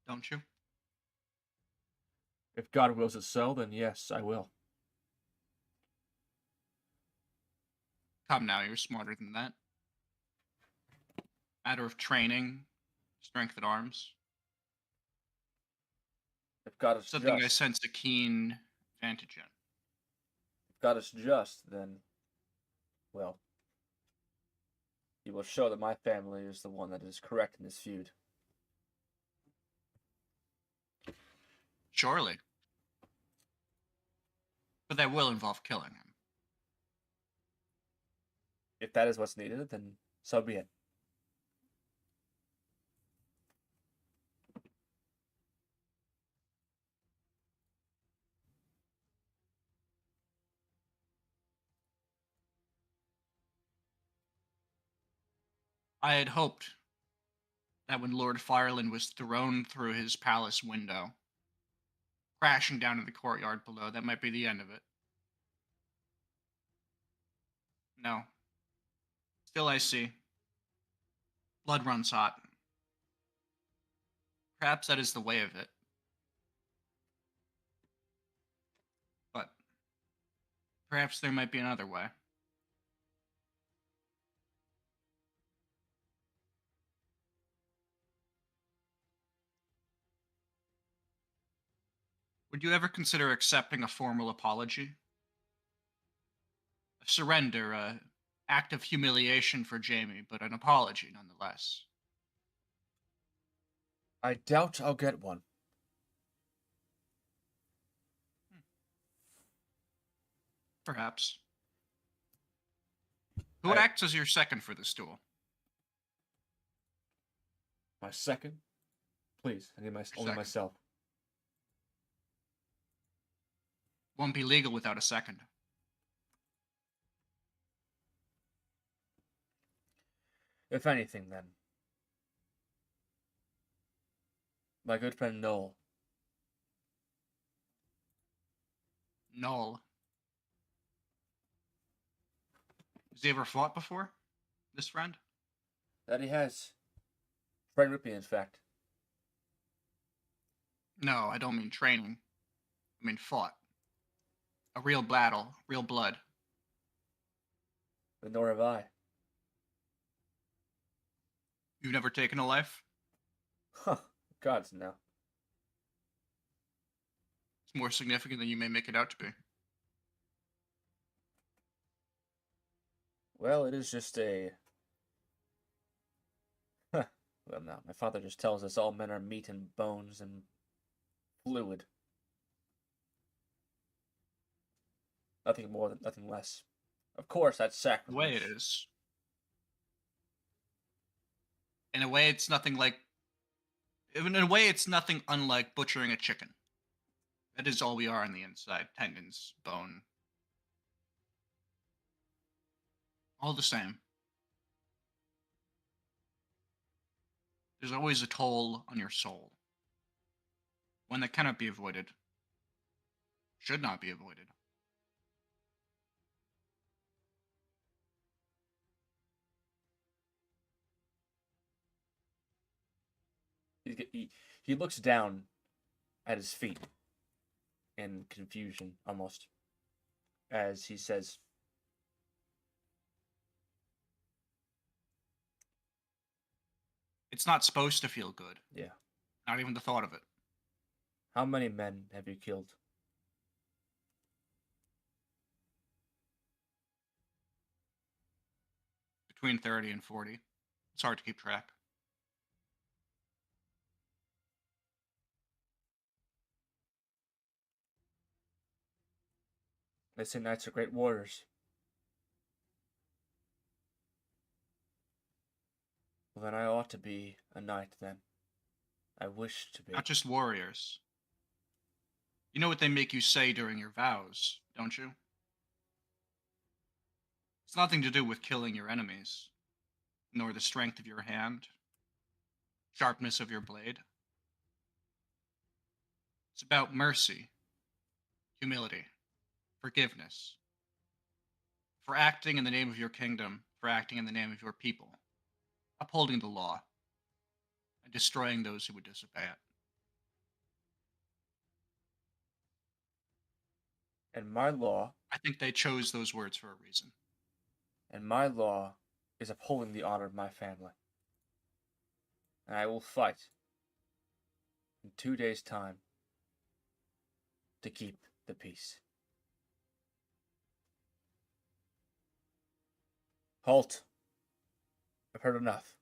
Don't you? If God wills it so, then yes, I will. Come now, you're smarter than that. Matter of training, strength at arms. If God is Something I just, sense a keen advantage in. if God is just, then, well, He will show that my family is the one that is correct in this feud. Surely. But that will involve killing him. If that is what's needed, then so be it. I had hoped that when Lord Fireland was thrown through his palace window, crashing down to the courtyard below, that might be the end of it. No. Still I see. Blood runs hot. Perhaps that is the way of it. But perhaps there might be another way. Would you ever consider accepting a formal apology? A surrender, a act of humiliation for Jamie, but an apology nonetheless. I doubt I'll get one. Perhaps. Who acts as your second for this duel? My second? Please, I need only second. myself. Won't be legal without a second. If anything, then. My good friend Noel. Null. Has he ever fought before? This friend? That he has. Friend with me, in fact. No, I don't mean training. I mean fought. A real battle, real blood. But nor have I. You've never taken a life? Huh. Gods, no. It's more significant than you may make it out to be. Well, it is just a... Huh. Well, no. My father just tells us all men are meat and bones and fluid. Nothing more, nothing less. Of course, that's The sacrilege. way it is. In a way, it's nothing like... In a way, it's nothing unlike butchering a chicken. That is all we are on the inside. Tendons, bone. All the same. There's always a toll on your soul. One that cannot be avoided. Should not be avoided. He looks down at his feet in confusion, almost, as he says, It's not supposed to feel good. yeah. Not even the thought of it. How many men have you killed? Between 30 and 40. It's hard to keep track. They say knights are great warriors. Well, then I ought to be a knight, then. I wish to be. Not just warriors. You know what they make you say during your vows, don't you? It's nothing to do with killing your enemies, nor the strength of your hand, sharpness of your blade. It's about mercy, humility, forgiveness, for acting in the name of your kingdom, for acting in the name of your people, upholding the law, and destroying those who would disobey it. And my law, I think they chose those words for a reason. is upholding the honor of my family. And I will fight in 2 days' time to keep the peace. Halt. I've heard enough.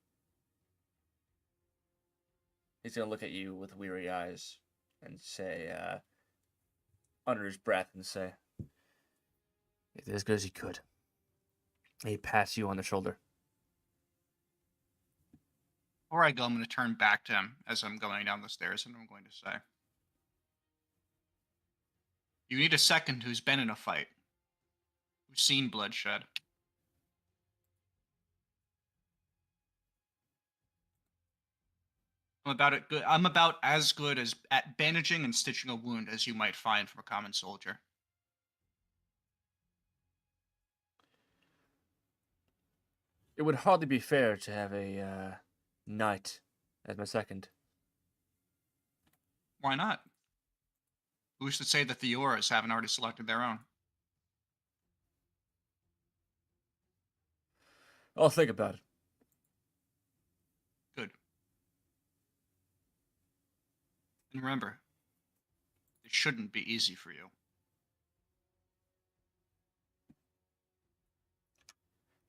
He's going to look at you with weary eyes and say, under his breath, and say, he did as good as he could. He pats you on the shoulder. Before I go, I'm going to turn back to him as I'm going down the stairs, and I'm going to say, you need a second who's been in a fight, who's seen bloodshed. I'm about as good as at bandaging and stitching a wound as you might find from a common soldier. It would hardly be fair to have a knight as my second. Why not? Who's to say that the Yoras haven't already selected their own? I'll think about it. Good. And remember, it shouldn't be easy for you.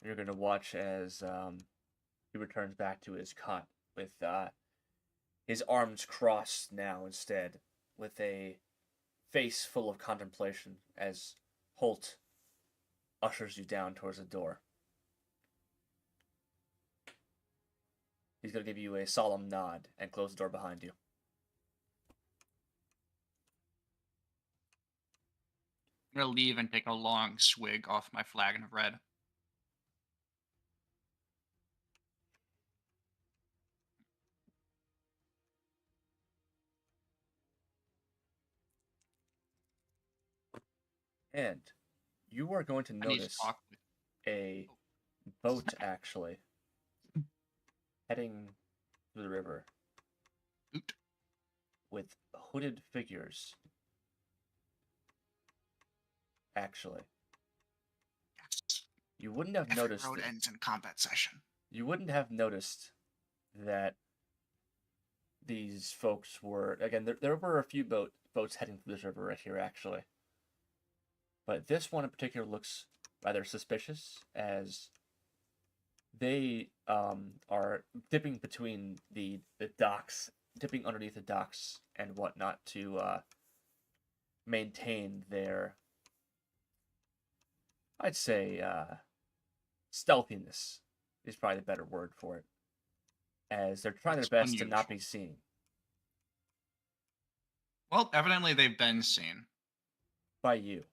You're going to watch as he returns back to his cot with his arms crossed now instead, with a face full of contemplation as Holt ushers you down towards the door. He's going to give you a solemn nod and close the door behind you. I'm going to leave and take a long swig off my flagon of red. And you are going to I need to notice talk with. a boat actually heading to the river Oot. with hooded figures. Actually, Yes. you wouldn't have Every noticed road it. ends in combat session. You wouldn't have noticed that these folks were, again, there were a few boats heading through this river right here actually, but this one in particular looks rather suspicious, as they are dipping between the docks, dipping underneath the docks and whatnot to maintain their, I'd say, stealthiness is probably the better word for it, as they're trying That's their best to unusual. not be seen. Well, evidently they've been seen. By you.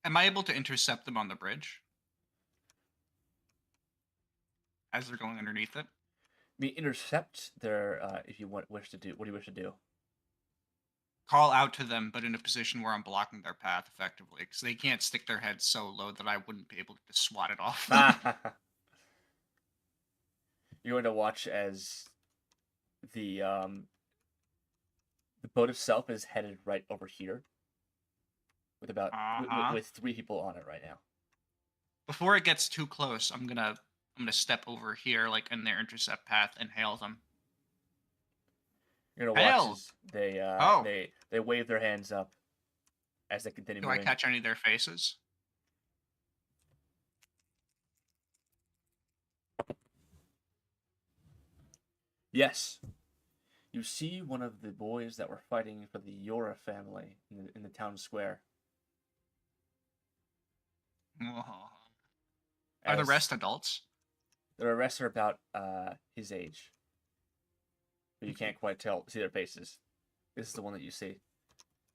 Am I able to intercept them on the bridge as they're going underneath it? We intercept their, if you wish to do, what do you wish to do? Call out to them, but in a position where I'm blocking their path effectively, because they can't stick their head so low that I wouldn't be able to just swat it off them. You're going to watch as the boat itself is headed right over here, with about with 3 people on it right now. Before it gets too close, I'm gonna step over here, like in their intercept path, and hail them. You're gonna watch as they wave their hands up as they continue Do moving. I catch any of their faces? Yes. You see one of the boys that were fighting for the Yora family in the town square. Are the rest adults? The rest are about his age, but you can't quite see their faces. This is the one that you see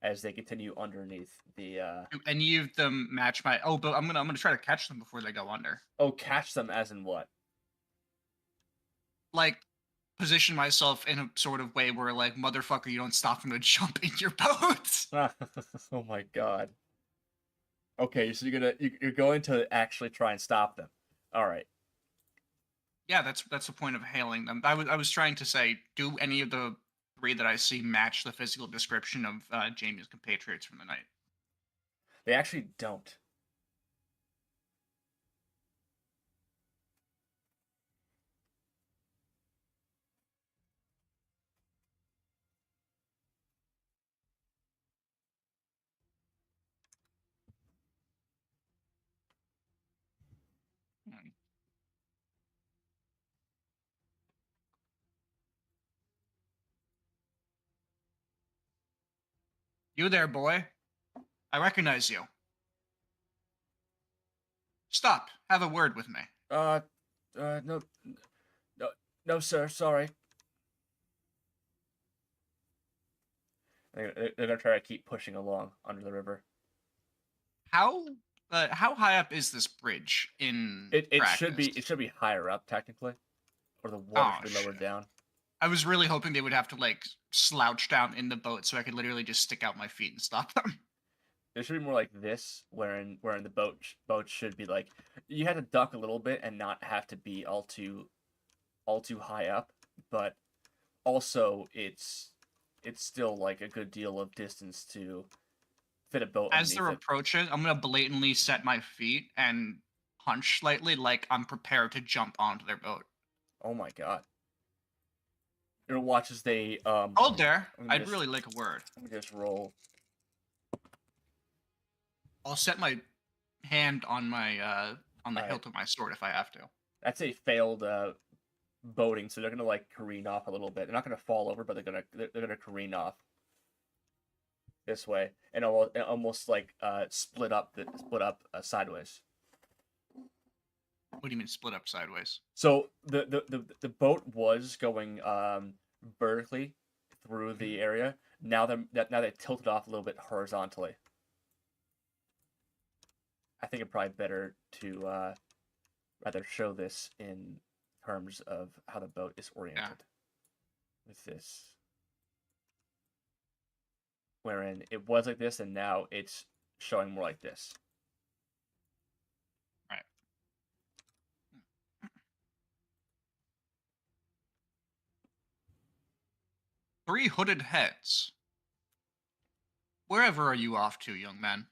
as they continue underneath the. Do any of them match my? Oh, but I'm gonna try to catch them before they go under. Oh, catch them as in what? Like, position myself in a sort of way where, like, motherfucker, you don't stop them to jump in your boat. Oh my god. Okay, so you're going to actually try and stop them. All right. Yeah, that's the point of hailing them. I was trying to say, do any of the 3 that I see match the physical description of Jamie's compatriots from the night? They actually don't. You there, boy? I recognize you. Stop. Have a word with me. No, sir. Sorry. They're gonna try to keep pushing along under the river. How high up is this bridge in It practice? should be higher up technically, or the water should be lowered down. I was really hoping they would have to, like, slouch down in the boat so I could literally just stick out my feet and stop them. It should be more like this, wherein the boat should be like, you had to duck a little bit and not have to be all too high up, but also it's still like a good deal of distance to fit a boat. As they're approaching, I'm gonna blatantly set my feet and hunch slightly, like I'm prepared to jump onto their boat. Oh my god! You're gonna watch as they Hold there. I'd really like a word. Let me just roll. I'll set my hand on my on the hilt of my sword if I have to. That's a failed boating, so they're gonna like careen off a little bit. They're not gonna fall over, but they're gonna careen off this way and almost like split up sideways. What do you mean split up sideways? So the boat was going vertically through the area. Now they tilted off a little bit horizontally. I think it's probably better to rather show this in terms of how the boat is oriented. With this, wherein it was like this, and now it's showing more like this. Right. 3 hooded heads. Wherever are you off to, young man?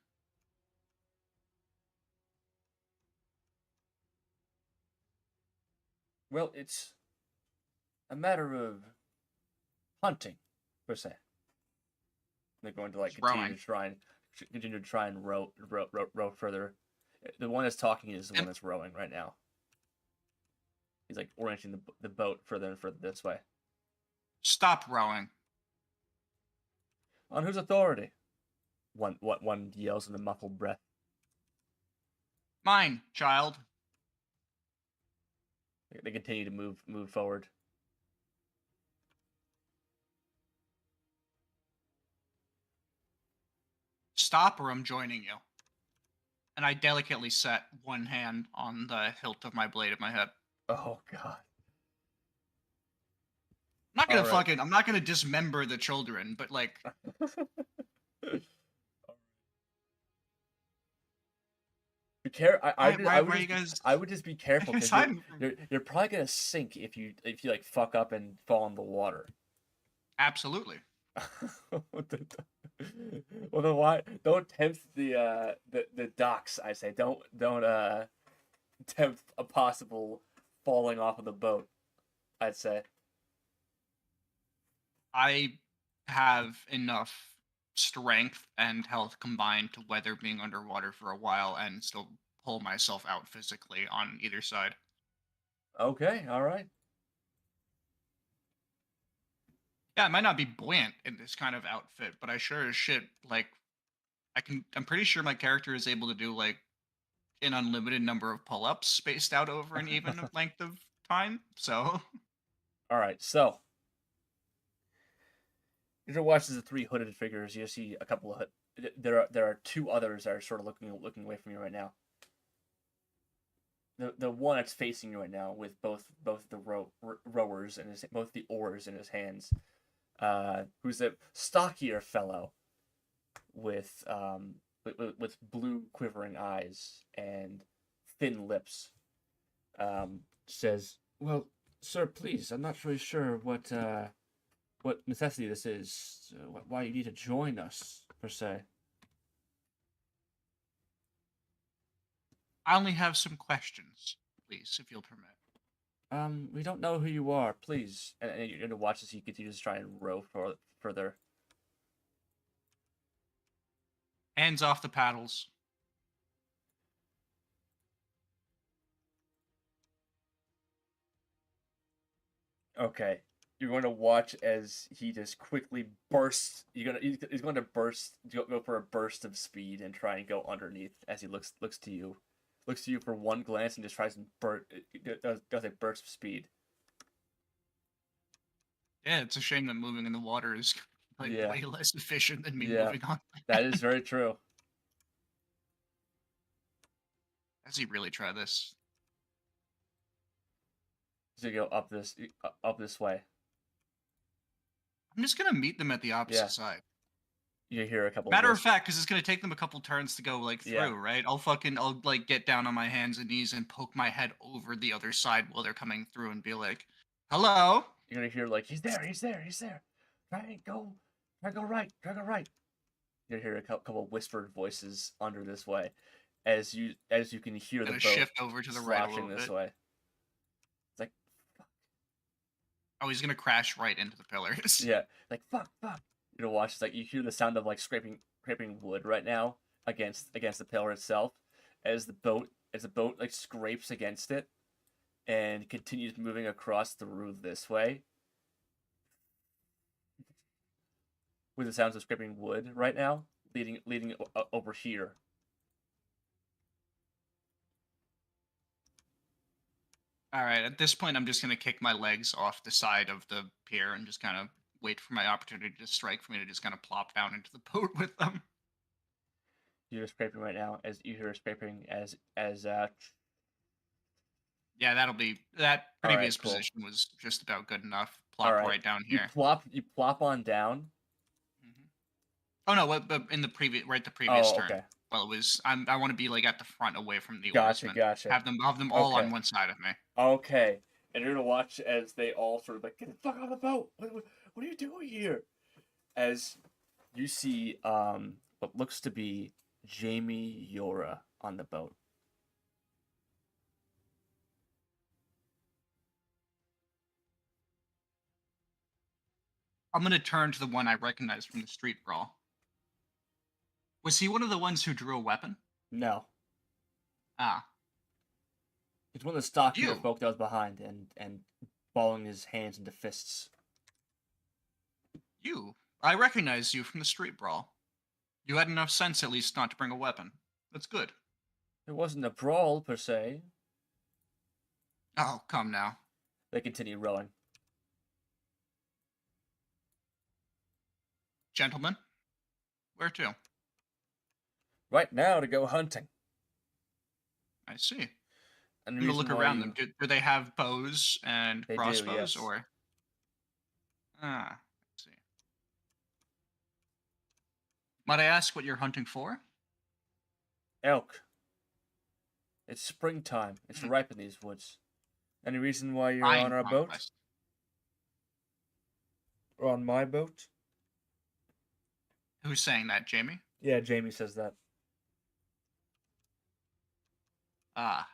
Well, it's a matter of hunting, per se. They're going to like continue to try and row further. The one that's talking is the one that's rowing right now. He's like orienting the boat further and further this way. Stop rowing. On whose authority? One yells in a muffled breath. Mine, child. They continue to move forward. Stop or I'm joining you. And I delicately set one hand on the hilt of my blade at my head. Oh god. I'm not gonna dismember the children, but like I would just be careful because you're probably gonna sink if you like fuck up and fall in the water. Absolutely. Well, then why don't tempt the docks? I say don't tempt a possible falling off of the boat. I'd say. I have enough strength and health combined to weather being underwater for a while and still pull myself out physically on either side. Okay, all right. Yeah, I might not be buoyant in this kind of outfit, but I sure as shit like I'm pretty sure my character is able to do like an unlimited number of pull-ups spaced out over an even length of time. So all right, so if you watch the 3 hooded figures, you see a couple of there are 2 others that are sort of looking away from you right now. The one that's facing you right now with both the rowers and both the oars in his hands, who's a stockier fellow with blue quivering eyes and thin lips, says, "Well, sir, please, I'm not really sure what necessity this is, why you need to join us, per se." I only have some questions, please, if you'll permit. We don't know who you are, please. And you're going to watch as he continues to try and row further. Hands off the paddles. Okay. You're going to watch as he just quickly bursts. He's going to burst, go for a burst of speed and try and go underneath as he looks to you. Looks to you for one glance and just tries and does a burst of speed. Yeah, it's a shame that moving in the water is like way less efficient than me moving on. That is very true. Does he really try this? To go up this way. I'm just gonna meet them at the opposite side. You hear a couple. Matter of fact, because it's gonna take them a couple turns to go like through, right? I'll like get down on my hands and knees and poke my head over the other side while they're coming through and be like, "Hello." You're gonna hear like, "He's there. Try and go right. You hear a couple whispered voices under this way, as you can hear the boat shift over to the right a little this bit. way. It's like, fuck. Oh, he's gonna crash right into the pillars. Yeah, like fuck. You know, watch. It's like you hear the sound of like scraping wood right now against the pillar itself, as the boat like scrapes against it, and continues moving across the roof this way. With the sounds of scraping wood right now, leading over here. All right, at this point, I'm just going to kick my legs off the side of the pier and just kind of wait for my opportunity to strike for me to just kind of plop down into the boat with them. You're scraping right now, as you hear scraping as Yeah, that previous position was just about good enough. Plop right down here. You plop on down. Oh no, but in the previous Oh, turn. okay. Well, it was. I want to be like at the front, away from the Gotcha, oarsmen. gotcha. Have them all on Okay. one side of me. Okay. And you're gonna watch as they all sort of like, get the fuck on the boat. What are you doing here? As you see, what looks to be Jamie Yora on the boat. I'm gonna turn to the one I recognized from the street brawl. Was he one of the ones who drew a weapon? No. Ah, He's one of the stockier you. folk that was behind and balling his hands into fists. You. I recognize you from the street brawl. You had enough sense, at least, not to bring a weapon. That's good. It wasn't a brawl, per se. Oh, come now. They continue rowing. Gentlemen, where to? Right now to go hunting. I see. And I'm gonna look around them. Do they have bows and They do, crossbows, yes. or? Ah, I see. Might I ask what you're hunting for? Elk. It's springtime. It's ripe in these woods. Any reason why you're Fine on our boat? conquest. Or on my boat? Who's saying that, Jamie? Yeah, Jamie says that. Ah.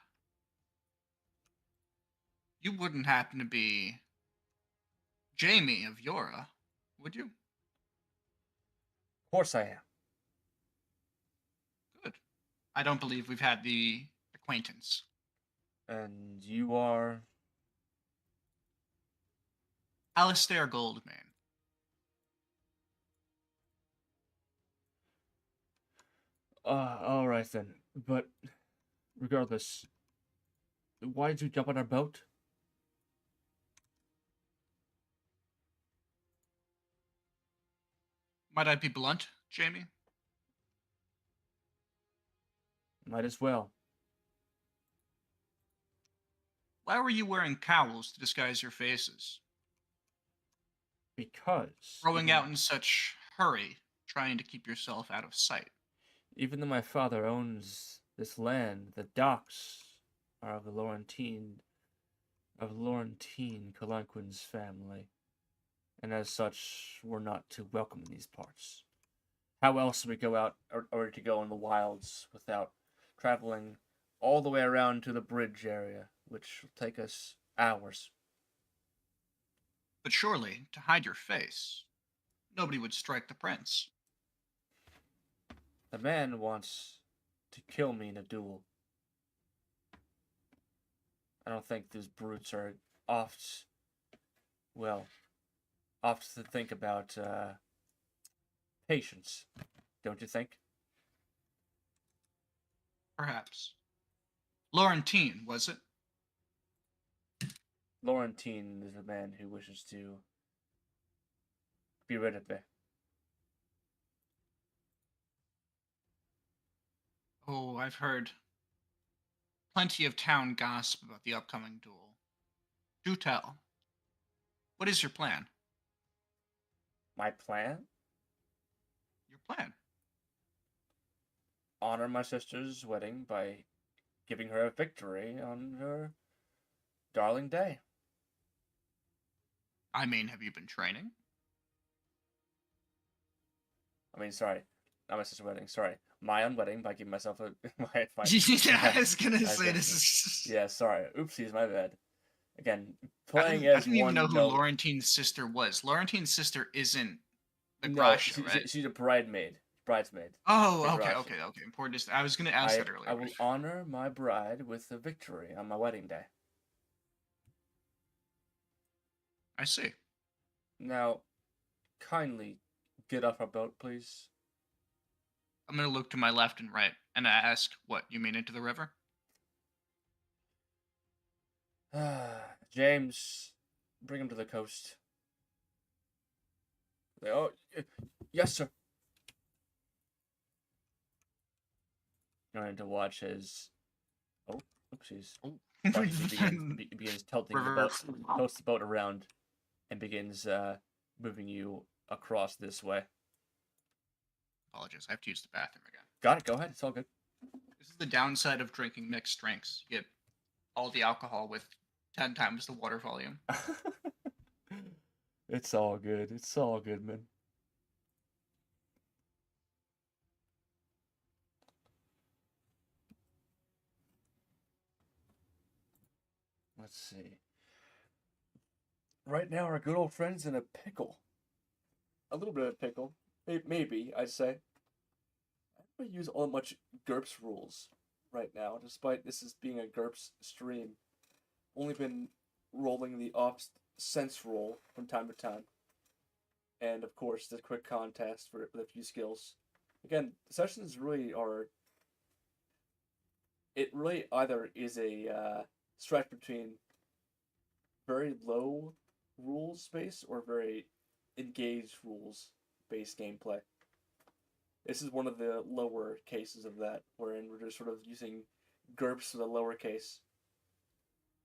You wouldn't happen to be Jamie of Yora, would you? Of course I am. Good. I don't believe we've had the acquaintance. And you are... Alistair Goldmane. Alright then. But, regardless, why did you jump on our boat? Might I be blunt, Jamie? Might as well. Why were you wearing cowls to disguise your faces? Because... Rowing out in such hurry, trying to keep yourself out of sight. Even though my father owns this land, the docks are of the Lorentine Koquin's family, and as such, we're not too welcome in these parts. How else do we go out, or to go in the wilds without traveling all the way around to the bridge area, which will take us hours? But surely, to hide your face, nobody would strike the prince. The man wants to kill me in a duel. I don't think those brutes are oft to think about patience, don't you think? Perhaps. Lorentine, was it? Lorentine is a man who wishes to be rid of me. Oh, I've heard plenty of town gossip about the upcoming duel. Do tell. What is your plan? My plan? Your plan? Honor my sister's wedding by giving her a victory on her darling day. I mean, have you been training? Sorry. Not my sister's wedding, sorry. My own wedding by giving myself a... Yeah, I was gonna say Okay. this is... Yeah, sorry. Oopsies, my bad. Again, I playing didn't, I as didn't even one know who note... Laurentine's sister was. Laurentine's sister isn't the No, Gracia, right? she's a bridesmaid. Oh, The okay, Gracia. okay. Important. I was gonna ask that earlier. I will honor my bride with a victory on my wedding day. I see. Now, kindly get off our boat, please. I'm gonna look to my left and right and ask, what, you mean into the river? James, bring him to the coast. Oh, yes, sir. Going to watch his... Oh, oopsies. Oh. begins tilting tilts the boat around and begins moving you across this way. Apologies, I have to use the bathroom again. Got it. Go ahead. It's all good. This is the downside of drinking mixed drinks. You get all the alcohol with 10 times the water volume. It's all good. It's all good, man. Let's see. Right now, our good old friend's in a pickle. A little bit of a pickle. Maybe, I'd say. I don't use all that much GURPS rules right now, despite this as being a GURPS stream. Only been rolling the ops sense roll from time to time. And, of course, the quick contest with a few skills. Again, the sessions really are... It really either is a stretch between very low rules space or very engaged rules based gameplay. This is one of the lower cases of that, wherein we're just sort of using GURPS for the lowercase,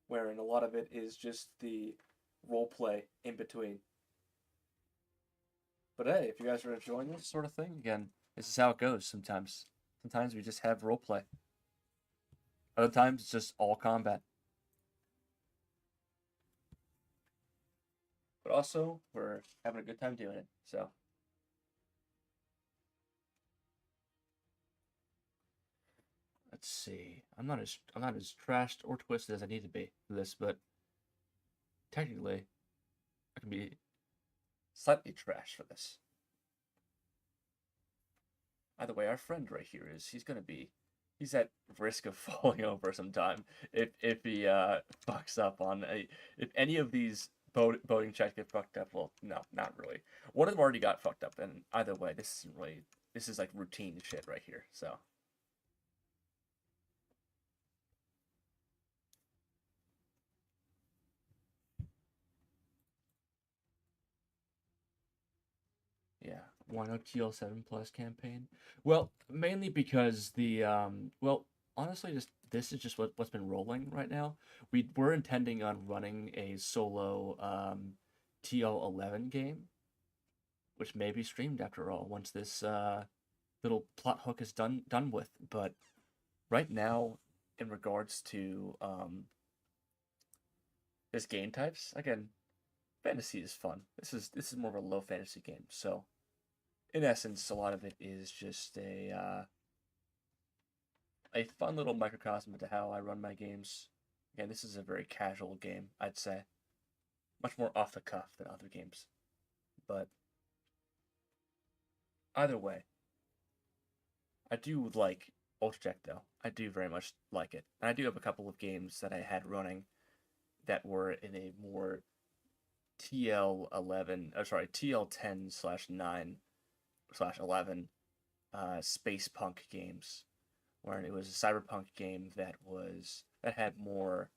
wherein a lot of it is just the role play in between. But hey, if you guys are enjoying this sort of thing, again, this is how it goes sometimes. Sometimes we just have role play. Other times it's just all combat. But also, we're having a good time doing it, so. Let's see. I'm not as trashed or twisted as I need to be for this, but technically, I can be slightly trashed for this. Either way, our friend right here he's at risk of falling over sometime if he fucks up on if any of these boating checks get fucked up. Well, no, not really. One of them already got fucked up, and either way, this is like routine shit right here. So. Yeah, why no TL7 Plus campaign? Well, mainly because the well, honestly, this is just what's been rolling right now. We're intending on running a solo TL11 game, which may be streamed after all once this little plot hook is done with. But right now, in regards to this game types, again, fantasy is fun. This is more of a low fantasy game, so in essence, a lot of it is just a fun little microcosm to how I run my games. Again, this is a very casual game, I'd say. Much more off the cuff than other games. But either way, I do like Ultracheck though. I do very much like it. And I do have a couple of games that I had running that were in a more TL10/9/11 space punk games, where it was a cyberpunk game that had more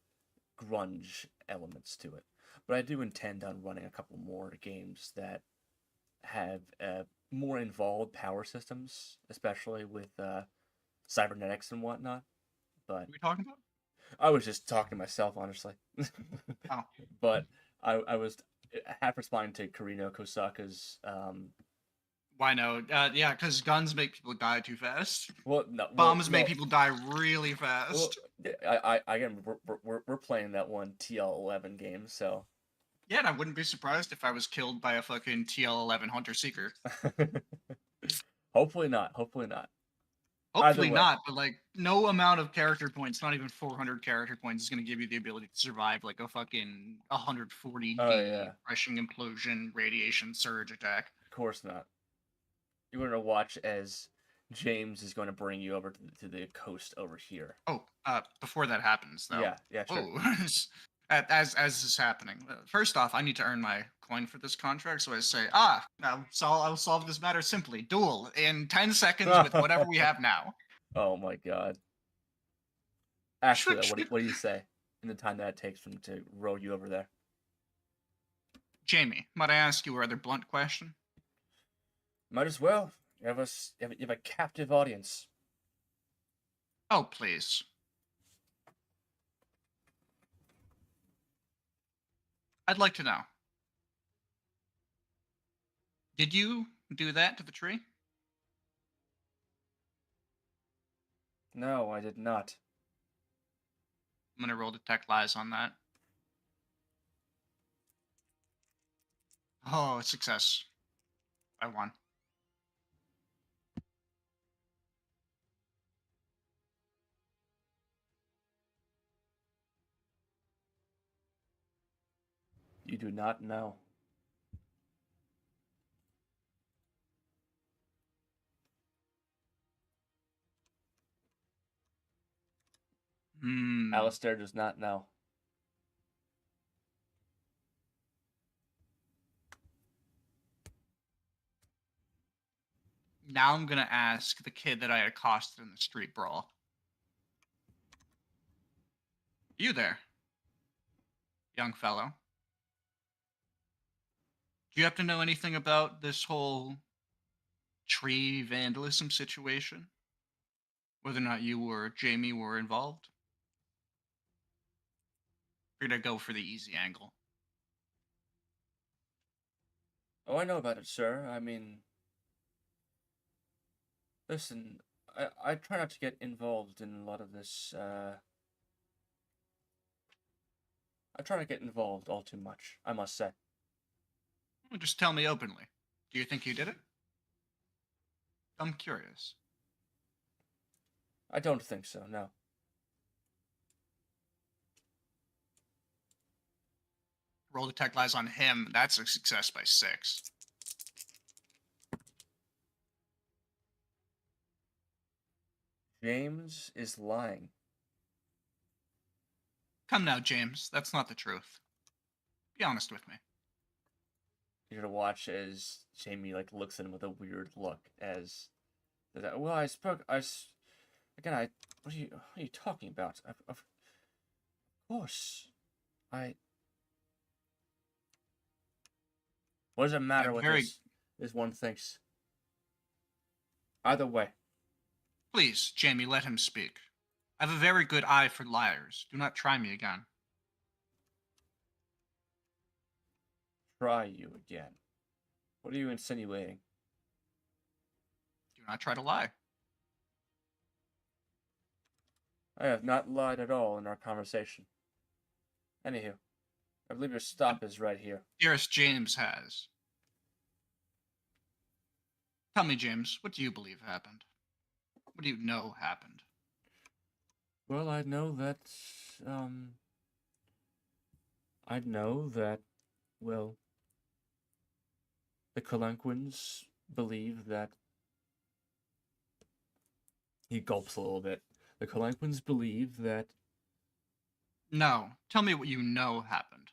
grunge elements to it. But I do intend on running a couple more games that have more involved power systems, especially with cybernetics and whatnot. But What are we talking about? I was just talking to myself, honestly. Oh. But I was half responding to Karino Kosaka's. Why no? Yeah, because guns make people die too fast. Well, no, Bombs make people die really fast. Well, again, we're playing that one TL11 game, so. Yeah, and I wouldn't be surprised if I was killed by a fucking TL11 Hunter Seeker. Hopefully not. Hopefully not. Hopefully not, but like no amount of character points, not even 400 character points, is going to give you the ability to survive like a fucking 140D rushing implosion radiation surge attack. Of course not. You're going to watch as James is going to bring you over to the coast over here. Oh, before that happens, though. Yeah, sure. Oh, as this is happening, first off, I need to earn my coin for this contract, so I say, I'll solve this matter simply. Duel in 10 seconds with whatever we have now. Oh my god. Actually, what do you say in the time that it takes for him to row you over there? Jamie, might I ask you a rather blunt question? Might as well. You have a captive audience. Oh, please. I'd like to know. Did you do that to the tree? No, I did not. I'm gonna roll detect lies on that. Oh, success. I won. You do not know. Alistair does not know. Now I'm gonna ask the kid that I accosted in the street brawl. You there, young fellow? Do you happen to know anything about this whole tree vandalism situation? Whether or not you or Jamie were involved? Figured I'd go for the easy angle. Oh, I know about it, sir. I mean, listen, I try not to get involved in a lot of this, I try not to get involved all too much, I must say. Well, just tell me openly. Do you think you did it? I'm curious. I don't think so, no. Roll detect lies on him. That's a success by 6. James is lying. Come now, James. That's not the truth. Be honest with me. You're gonna watch as Jamie, like, looks at him with a weird look as... Well, Again, what are you talking about? Of course. What does it matter what this one thinks? Either way. Please, Jamie, let him speak. I have a very good eye for liars. Do not try me again. Try you again. What are you insinuating? Do not try to lie. I have not lied at all in our conversation. Anywho, I believe your stop is right here. Dearest James has. Tell me, James, what do you believe happened? What do you know happened? Well, I know that, well, the Koquins believe that... He gulps a little bit. The Koquins believe that... No. Tell me what you know happened.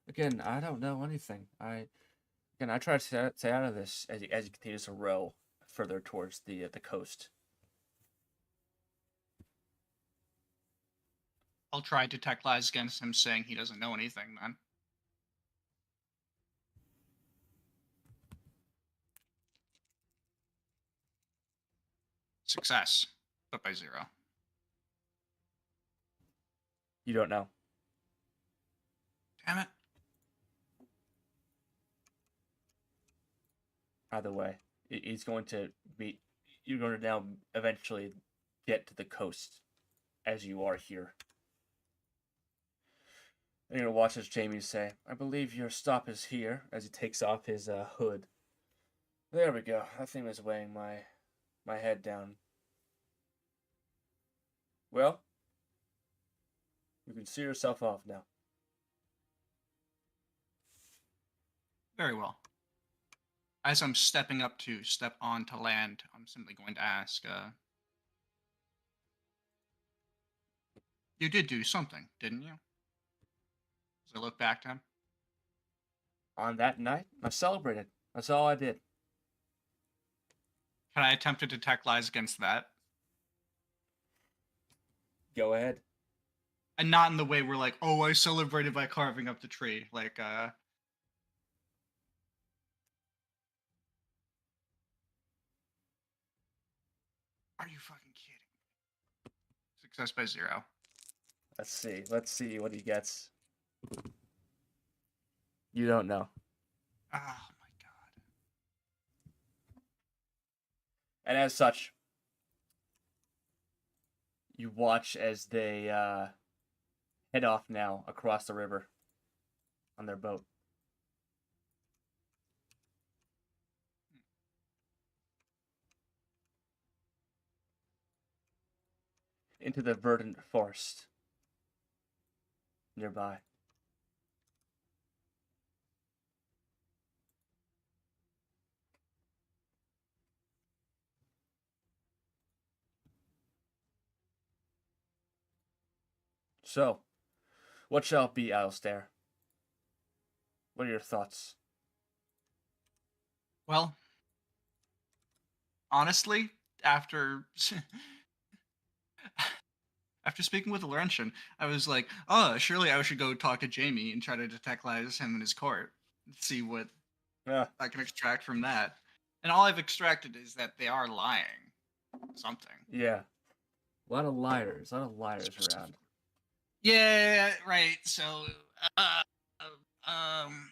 Again, I don't know anything. I try to stay out of this as he continues to row further towards the coast. I'll try detect lies against him saying he doesn't know anything then. Success, but by 0. You don't know. Damn it. Either way, he's going to be... You're going to now eventually get to the coast as you are here. And you're going to watch as Jamie say, I believe your stop is here, as he takes off his hood. There we go. That thing was weighing my head down. Well, you can see yourself off now. Very well. As I'm stepping up to step onto land, I'm simply going to ask, you did do something, didn't you? As I look back to him. On that night, I celebrated. That's all I did. Can I attempt to detect lies against that? Go ahead. And not in the way we're like, oh, I celebrated by carving up the tree. Like, are you fucking kidding? Success by 0. Let's see what he gets. You don't know. Oh my god. And as such, You watch as they head off now across the river on their boat. Into the verdant forest nearby. So, what shall it be, Alistair? What are your thoughts? Well, honestly, after after speaking with the Laurentian, I was like, oh, surely I should go talk to Jamie and try to detectilize him in his court, see what Yeah. I can extract from that. And all I've extracted is that they are lying. Something. Yeah. A lot of liars around. Yeah, right. So, uh, um,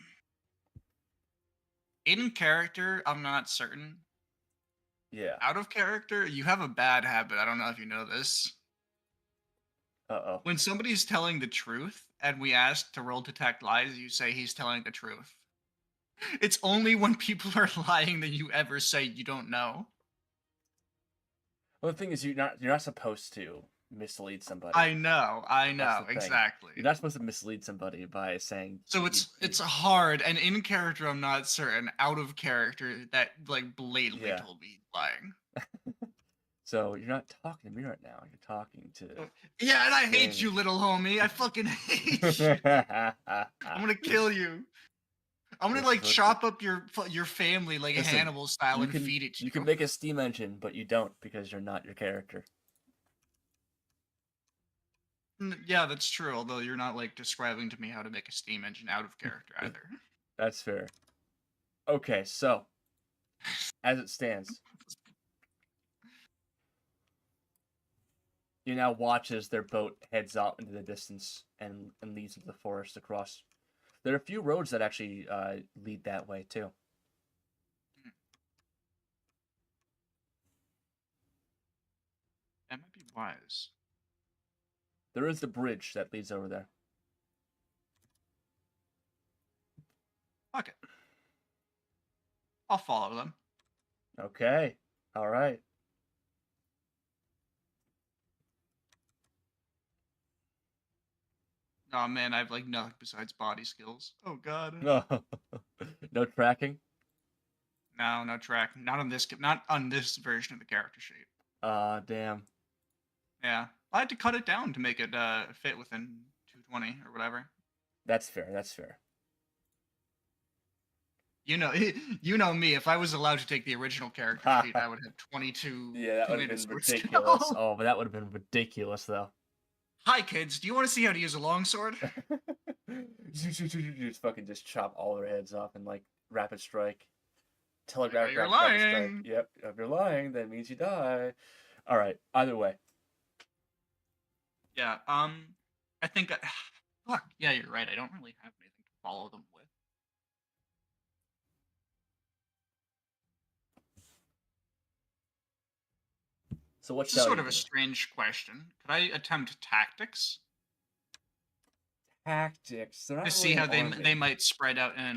in character, I'm not certain. Yeah. Out of character, you have a bad habit. I don't know if you know this. Uh-oh. When somebody's telling the truth and we ask to roll detect lies, you say he's telling the truth. It's only when people are lying that you ever say you don't know. Well, the thing is, you're not supposed to mislead somebody. I know, That's the thing. exactly. You're not supposed to mislead somebody by saying. So it's hard, and in character I'm not certain. Out of character, that like blatantly Yeah. told me he's lying. So you're not talking to me right now. You're talking to. Yeah, and I hate Jamie. you, little homie. I fucking hate you. I'm gonna kill you. I'm gonna This like is what- chop up your family like Listen, Hannibal style you and can feed it to you can make a steam engine, but you don't because you're not your character. Yeah, that's true. Although you're not like describing to me how to make a steam engine out of character either. That's fair. Okay, so as it stands, you now watch as their boat heads out into the distance and leads into the forest across. There are a few roads that actually lead that way too. That might be wise. There is the bridge that leads over there. Fuck it. I'll follow them. Okay. All right. Oh man, I have like nothing besides body skills. Oh god. No. No tracking. No tracking. Not on this version of the character sheet. Damn. Yeah, I had to cut it down to make it fit within 220 or whatever. That's fair. That's fair. You know, you know me. If I was allowed to take the original character sheet, I would have 22. Yeah, that would have been sword ridiculous. skill. Oh, but that would have been ridiculous though. Hi kids, do you want to see how to use a longsword? Just fucking just chop all their heads off in like rapid strike. Telegraph. You're rapid strike. lying. Yep. If you're lying, that means you die. All right. Either way. Yeah. I think. Fuck. Yeah, you're right. I don't really have anything to follow them with. So what This is shall sort you of a do? strange question. Could I attempt tactics Tactics. They're not to see really how an they army. might spread out in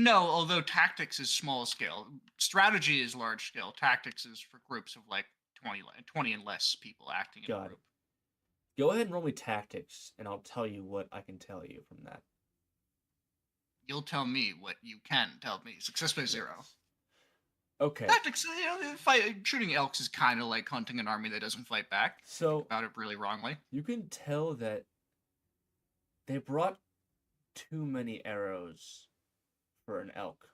No, although tactics is small scale. Strategy is large scale. Tactics is for groups of like 20 and less people acting in a Got it. group. Go ahead and roll me tactics, and I'll tell you what I can tell you from that. You'll tell me what you can tell me. Success by 0. Okay. Tactics, shooting elks is kind of like hunting an army that doesn't fight back. So Think about it really wrongly. you can tell that they brought too many arrows for an elk.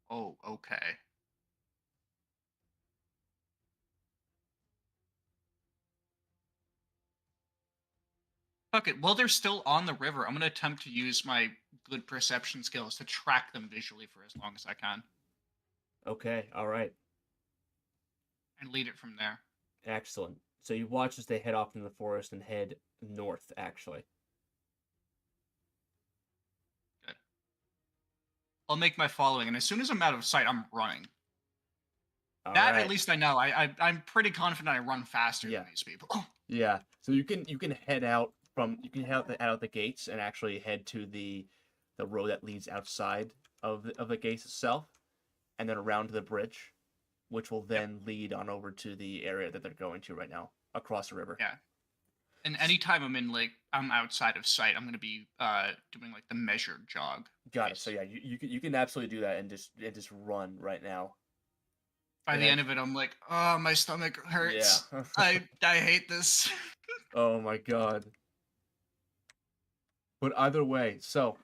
Oh, okay. Fuck it. While they're still on the river, I'm going to attempt to use my good perception skills to track them visually for as long as I can. Okay, all right. And lead it from there. Excellent. So you watch as they head off into the forest and head north, actually. Good. I'll make my following, and as soon as I'm out of sight, I'm running. All That at right. least I know. I'm pretty confident I run faster Yeah. than these people. Yeah. So you can head out out the gates and actually head to the road that leads outside of the gates itself, and then around to the bridge, which will Yep. then lead on over to the area that they're going to right now across the river. Yeah. And anytime I'm outside of sight, I'm gonna be doing like the measured jog Got it. So pace. yeah, you can absolutely do that and just run right now. By And the then end of it, I'm like, oh, my stomach yeah. hurts. I hate this. Oh my god. But either way, so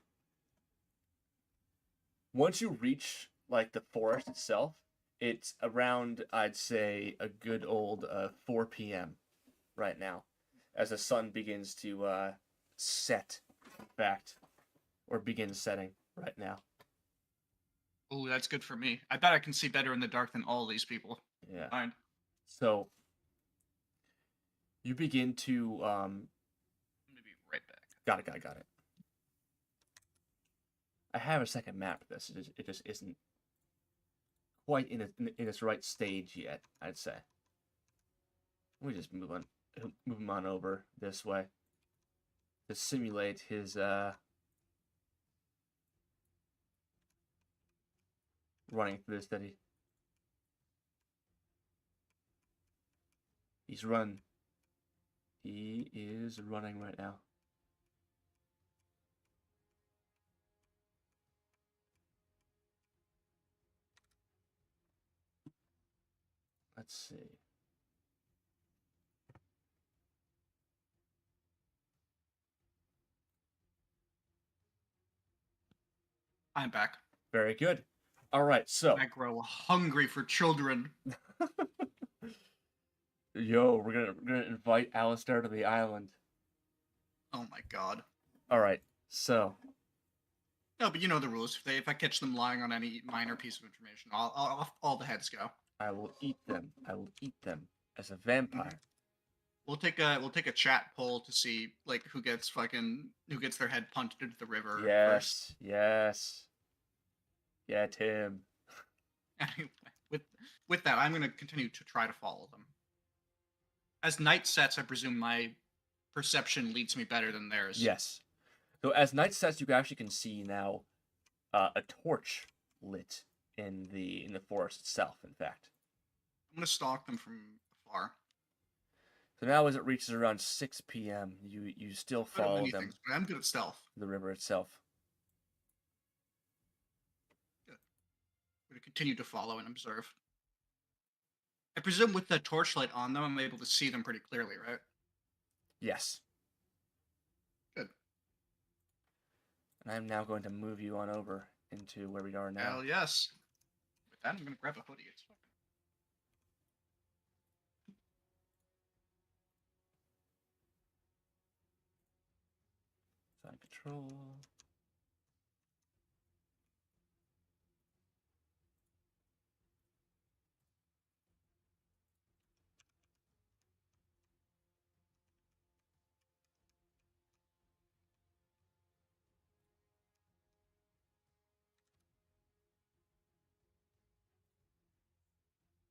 once you reach like the forest itself, it's around I'd say a good old 4 p.m. right now, as the sun begins to set, in fact, or begin setting right now. Oh, that's good for me. I bet I can see better in the dark than all these people. Yeah. Fine. So you begin to I'm gonna be right back. got it. I have a second map of this. It just isn't quite in its right stage yet, I'd say. Let me just move him on over this way to simulate his running through the city. He's run. He is running right now. Let's see. I'm back. Very good. All right, so I grow hungry for children. yo, we're gonna invite Alistair to the island. Oh my god. All right, so No, but you know the rules. If I catch them lying on any minor piece of information, all the heads go. I will eat them. I will eat them as a vampire. We'll take a chat poll to see like who gets their head punted into the river first. Yes. Yeah, Tim. Anyway, with that, I'm gonna continue to try to follow them. As night sets, I presume my perception leads me better than theirs. Yes. So as night sets, you actually can see now a torch lit in the forest itself. In fact, I'm gonna stalk them from afar. so now as it reaches around 6 p.m., you still Good at follow many them things, but I'm good at stealth. to the river itself. Good. I'm gonna continue to follow and observe. I presume with the torchlight on them, I'm able to see them pretty clearly, right? Yes. Good. And I'm now going to move you on over into where we are now. Hell yes. With that, I'm gonna grab a hoodie. It's fucking. Side control.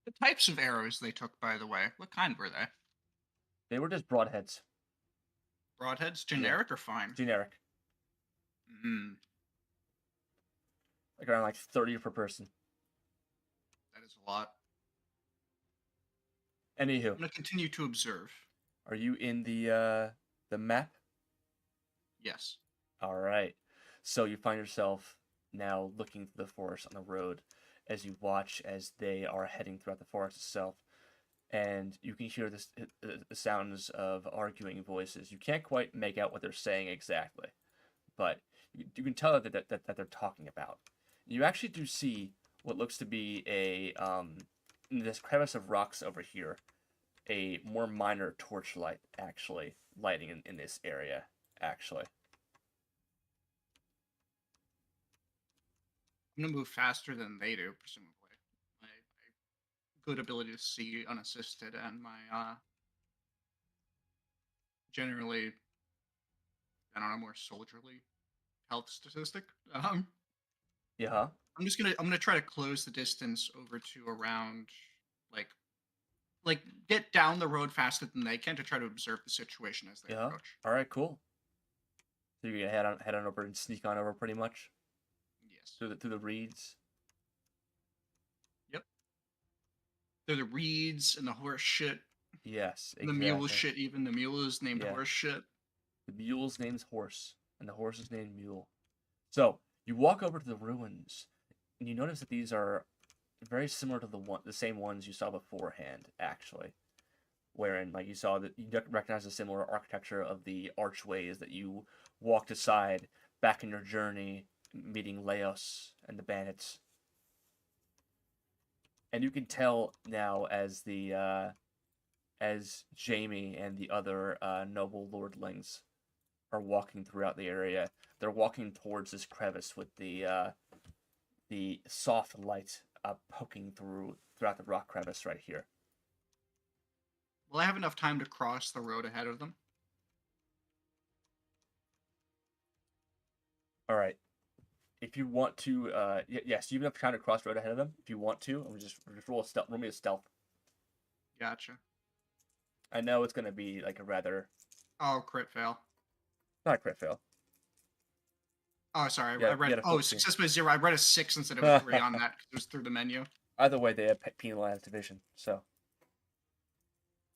The types of arrows they took, by the way, what kind were they? They were just broadheads. Broadheads, generic or fine? Generic. Hmm, Like around like 30 per person. that is a lot. Anywho, I'm gonna continue to observe. are you in the map? Yes. All right. So you find yourself now looking through the forest on the road as you watch as they are heading throughout the forest itself, and you can hear the sounds of arguing voices. You can't quite make out what they're saying exactly, but you can tell that they're talking about. You actually do see what looks to be in this crevice of rocks over here, a more minor torchlight actually lighting in this area actually. I'm gonna move faster than they do, presumably. My good ability to see unassisted and my generally, I don't know, more soldierly health statistic. Yeah. I'm gonna try to close the distance over to around like get down the road faster than they can to try to observe the situation as they Yeah. approach. All right. Cool. So you're gonna head on over and sneak on over, pretty much Yes. through the reeds. Yep. They're the reeds and the horse shit. Yes. And the mule Exactly. shit. Even the mule is named Yeah. horse shit. The mule's name's Horse, and the horse is named Mule. So you walk over to the ruins, and you notice that these are very similar to the same ones you saw beforehand, actually. Wherein, like, you saw that you recognize the similar architecture of the archways that you walked aside back in your journey, meeting Laos and the bandits. And you can tell now as as Jamie and the other noble lordlings are walking throughout the area. They're walking towards this crevice with the soft light poking throughout the rock crevice right here. Will I have enough time to cross the road ahead of them? All right. If you want to, yes, you have enough time to cross the road ahead of them. If you want to, I'm just roll a stealth. Roll me a stealth. Gotcha. I know it's gonna be like a rather Oh, crit fail. not a crit fail. Oh, sorry. Yeah, I read. you had a Oh, 14. success by 0. I read a 6 instead of a 3 on that because it was through the menu. Either way, they have penalized division, so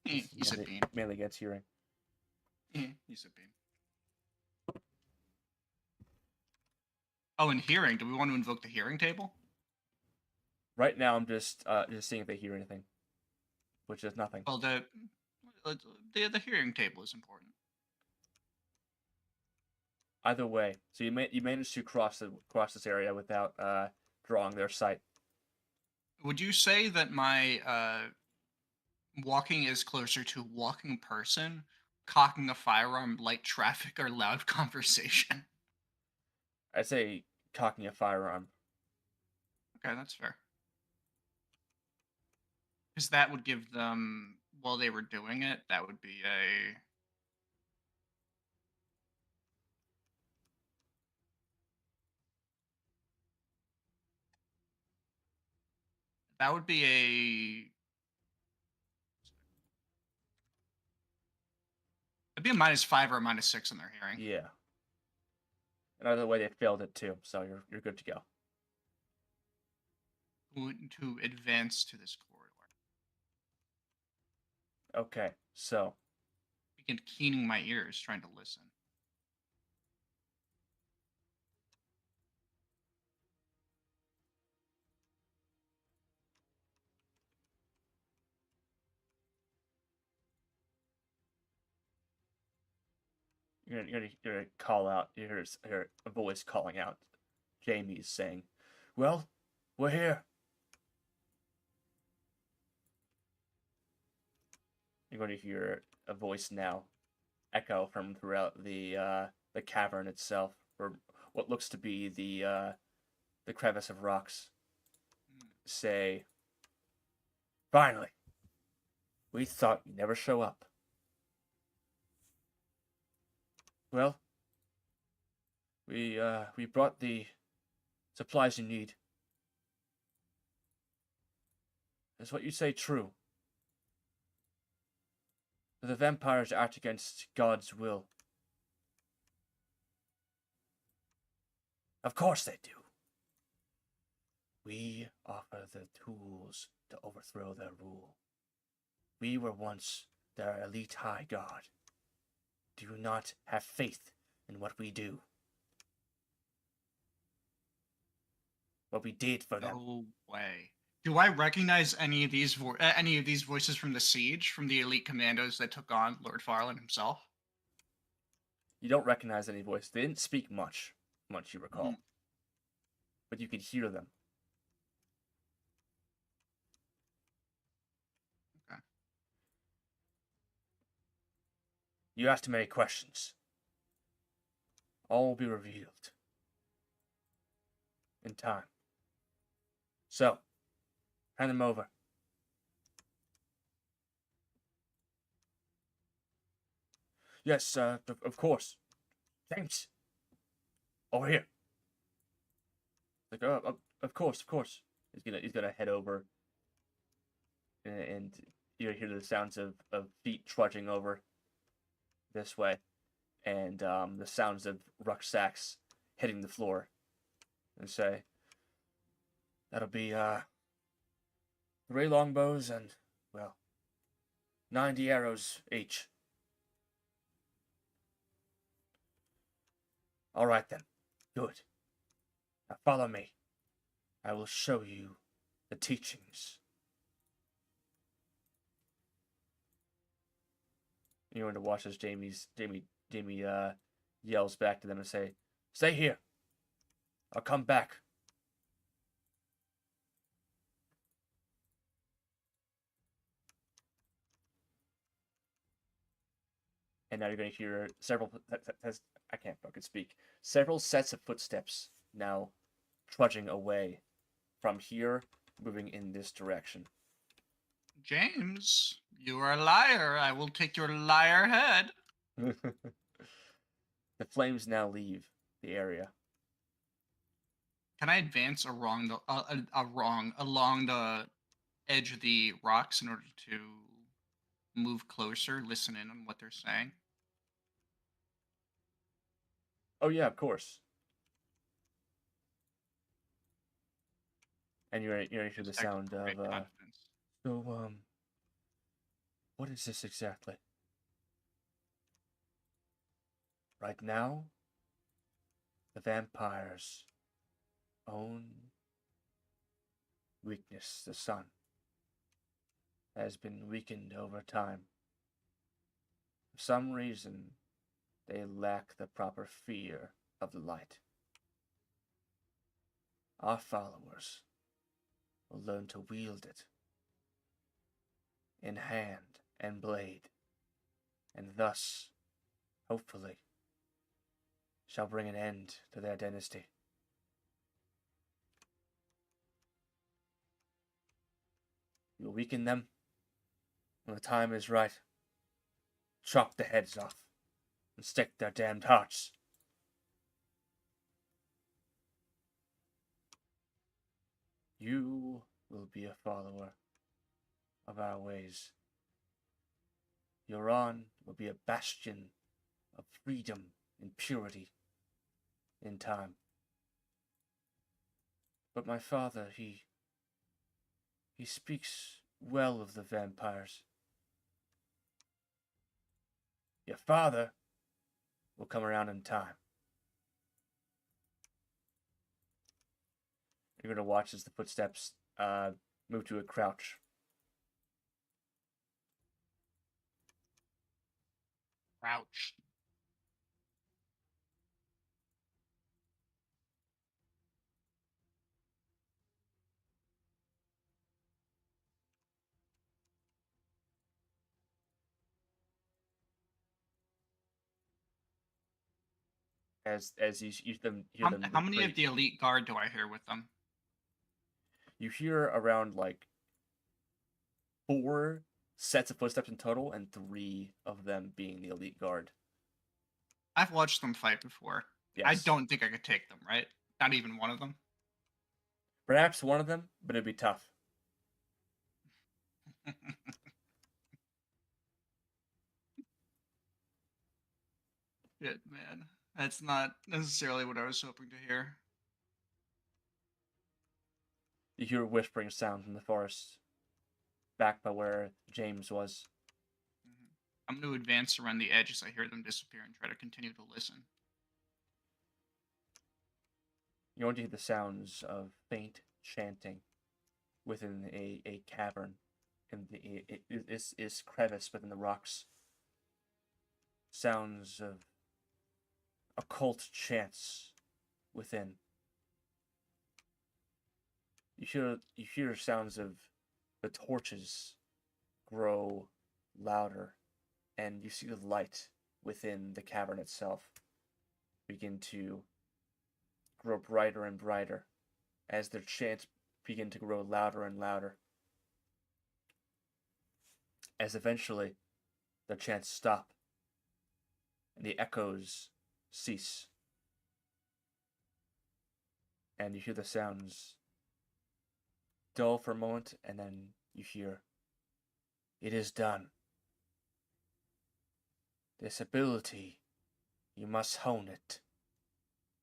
You said bean. mainly against hearing. You said bean. Oh, and hearing. Do we want to invoke the hearing table? Right now, I'm just seeing if they hear anything, which is nothing. Well, the hearing table is important. Either way, so you managed to cross this area without drawing their sight. Would you say that my walking is closer to walking person, cocking a firearm, light traffic, or loud conversation? I'd say cocking a firearm. Okay, that's fair. Because that would give them, while they were doing it, that would be a... That would be a... It'd be a -5 or a -6 in their hearing. Yeah. And either way, they failed it too, so you're good to go. To advance to this corridor. Okay, so Begin keening my ears, trying to listen. you're gonna call out. You hear a voice calling out. Jamie's saying, "Well, we're here." You're going to hear a voice now echo from throughout the cavern itself, or what looks to be the crevice of rocks. Say, "Finally, we thought you'd never show up. Well, we brought the supplies you need. Is what you say true? Do the vampires act against God's will?" "Of course they do. We offer the tools to overthrow their rule. We were once their elite high god. Do you not have faith in what we do? What we did for them?" No way. Do I recognize any of these voices from the siege, from the elite commandos that took on Lord Farland himself? You don't recognize any voice. They didn't speak much you recall. But you could hear them. Okay. You asked many questions. All will be revealed in time. So, hand them over. Yes, of course. Thanks. Over here. Like, of course. He's gonna head over and you hear the sounds of feet trudging over this way, and the sounds of rucksacks hitting the floor, and say, "That'll be 3 longbows and, well, 90 arrows each." "All right then, good. Now follow me. I will show you the teachings." You're going to watch as Jamie yells back to them and say, "Stay here. I'll come back." And now you're going to hear several. I can't fucking speak. Several sets of footsteps now trudging away from here, moving in this direction. James, you are a liar. I will take your liar head. The flames now leave the area. Can I advance along the edge of the rocks in order to move closer, listen in on what they're saying? Oh yeah, of course. And you're gonna hear the sound of so what is this exactly? Right now, the vampire's own weakness, the sun, has been weakened over time. For some reason, they lack the proper fear of the light. Our followers will learn to wield it in hand and blade, and thus, hopefully, shall bring an end to their dynasty. You will weaken them when the time is right. Chop the heads off and stick their damned hearts. You will be a follower of our ways. Yoran will be a bastion of freedom and purity in time. But my father, he speaks well of the vampires. Your father will come around in time. You're going to watch as the footsteps move to a crouch. Crouch. As you hear them How many of retreat. the elite guard do I hear with them? You hear around like 4 sets of footsteps in total, and 3 of them being the elite guard. I've watched them fight before. Yes. I don't think I could take them, right? Not even one of them. Perhaps one of them, but it'd be tough. Shit, man. That's not necessarily what I was hoping to hear. You hear a whispering sound from the forest, back by where James was. I'm going to advance around the edge as I hear them disappear and try to continue to listen. You're going to hear the sounds of faint chanting within a cavern in this crevice within the rocks. Sounds of occult chants within. You hear sounds of the torches grow louder, and you see the light within the cavern itself begin to grow brighter and brighter as their chants begin to grow louder and louder. As eventually the chants stop and the echoes cease. And you hear the sounds dull for a moment, and then you hear It is done. This ability, you must hone it.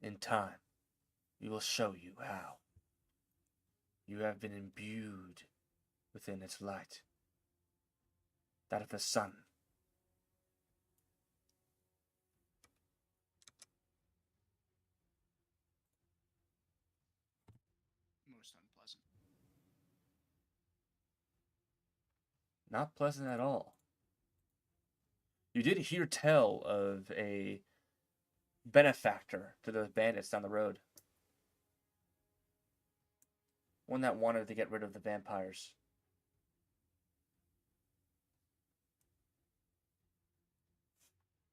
In time, we will show you how. You have been imbued within its light, that of the sun. Most unpleasant. Not pleasant at all. You did hear tell of a benefactor to those bandits down the road. One that wanted to get rid of the vampires.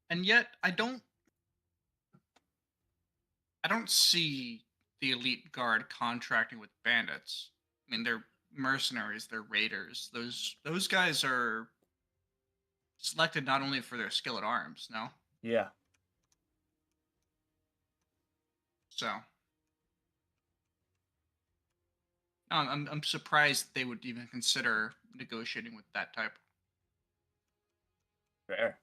And yet, I don't see the elite guard contracting with bandits. I mean, they're mercenaries, they're raiders. Those guys are selected not only for their skill at arms, no? Yeah. So, no, I'm surprised they would even consider negotiating with that type. Fair.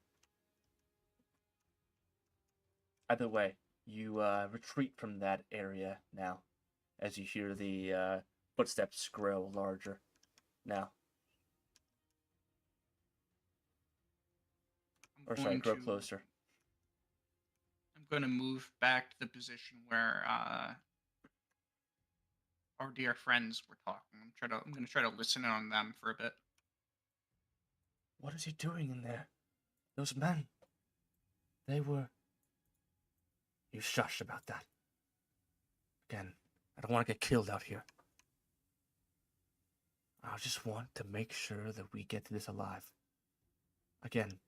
Either way, you retreat from that area now, as you hear the footsteps grow larger now. Or sorry, grow closer. I'm going to move back to the position where our dear friends were talking. I'm going to try to listen in on them for a bit. What is he doing in there? Those men. They were... You shush about that. Again, I don't want to get killed out here. I just want to make sure that we get through this alive. Again,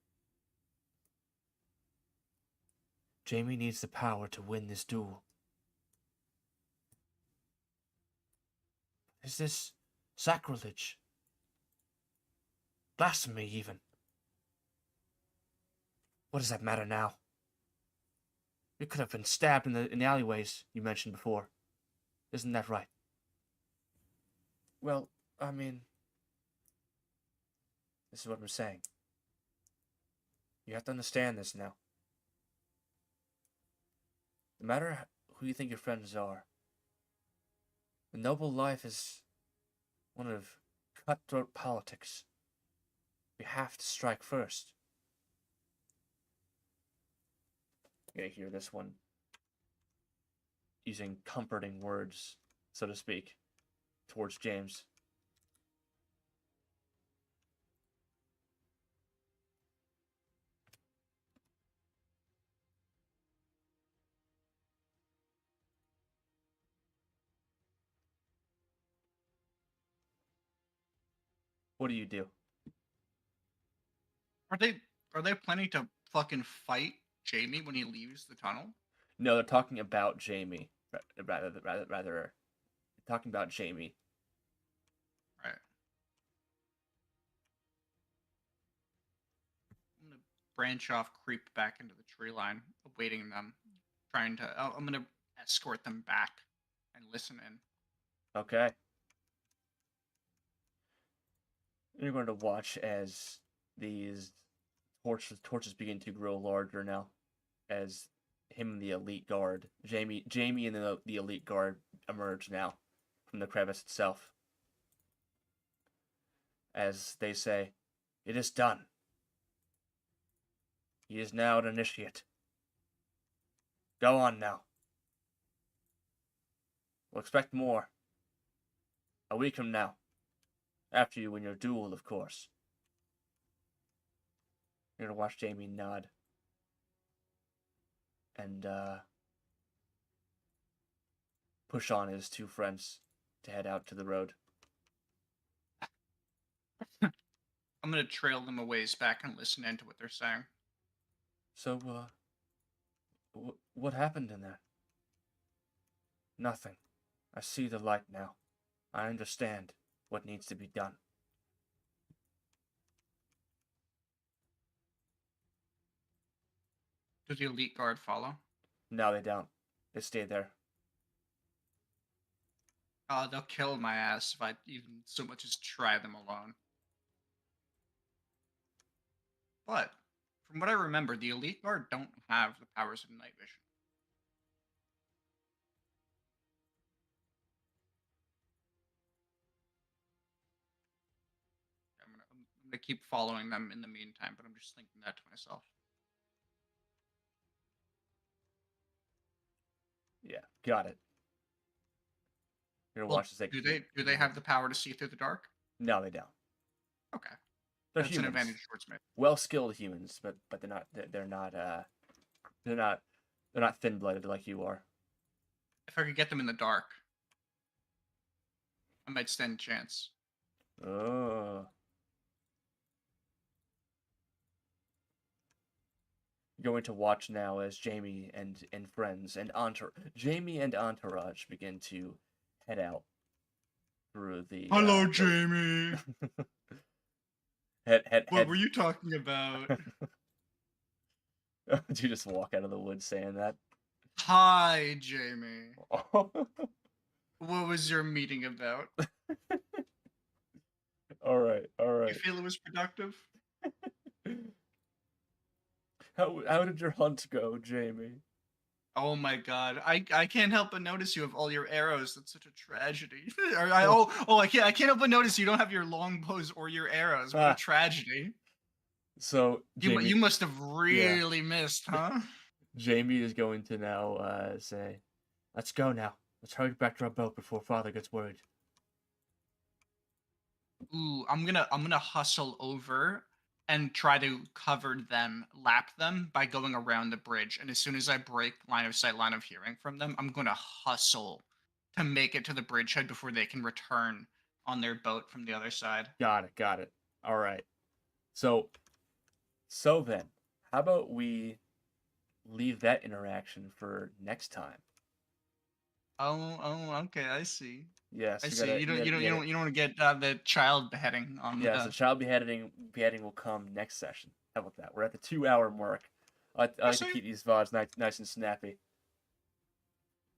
Jamie needs the power to win this duel. Is this sacrilege? Blasphemy, even? What does that matter now? We could have been stabbed in the alleyways you mentioned before. Isn't that right? Well, I mean... This is what I'm saying. You have to understand this now. No matter who you think your friends are, the noble life is one of cutthroat politics. We have to strike first. You're gonna hear this one using comforting words, so to speak, towards James. What do you do? Are they planning to fucking fight Jamie when he leaves the tunnel? No, they're talking about Jamie. Rather, talking about Jamie. Right. I'm gonna branch off, creep back into the tree line, awaiting them. I'm gonna escort them back and listen in. Okay. You're going to watch as these torches begin to grow larger now, as him and the elite guard, Jamie and the elite guard emerge now from the crevice itself. As they say, "It is done. He is now an initiate. Go on now. We'll expect more. A week from now. After you win your duel, of course." You're gonna watch Jamie nod. And, push on his two friends to head out to the road. I'm gonna trail them a ways back and listen in to what they're saying. So, what happened in there? Nothing. I see the light now. I understand what needs to be done. Does the elite guard follow? No, they don't. They stay there. They'll kill my ass if I even so much as try them alone. But from what I remember, the Elite Guard don't have the powers of night vision. I'm gonna keep following them in the meantime, but I'm just thinking that to myself. Yeah, got it. You're gonna Well, watch this. Like, do they have the power to see through the dark? No, they don't. Okay, They're that's humans. an advantage towards me. Well skilled humans, but they're not they're not thin blooded like you are. If I could get them in the dark, I might stand a chance. Oh. Going to watch now as Jamie and friends and Jamie and Entourage begin to head out through the. Hello, Jamie. What were you talking about? Did you just walk out of the woods saying that? Hi, Jamie. What was your meeting about? All right. You feel it was productive? How did your hunt go, Jamie? Oh my god. I can't help but notice you have all your arrows. That's such a tragedy. I can't help but notice you don't have your longbows or your arrows. What a tragedy. So Jamie, you must have really missed, huh? Jamie is going to now say, "Let's go now. Let's hurry back to our boat before Father gets worried." Ooh, I'm gonna hustle over and try to cover them, lap them by going around the bridge. And as soon as I break line of sight, line of hearing from them, I'm gonna hustle to make it to the bridgehead before they can return on their boat from the other side. Got it. All right. So then, how about we leave that interaction for next time? Oh, okay, I see. Yes, I see. You don't want to get the child beheading on. Yes, the child beheading will come next session. How about that? We're at the 2-hour mark. I like to keep these VODs nice and snappy.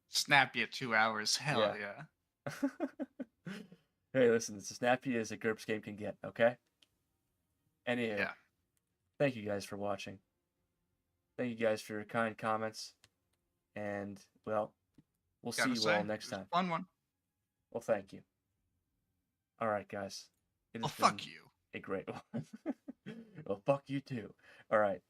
Snappy at 2 hours. Hell yeah. Hey, listen, it's as snappy as a GURPS game can get. Okay. Anywho, thank you guys for watching. Thank you guys for your kind comments, and well, we'll see you all next time. Fun one. Well, thank you. All right, guys. Well, fuck you. A great one. Well, fuck you too. All right.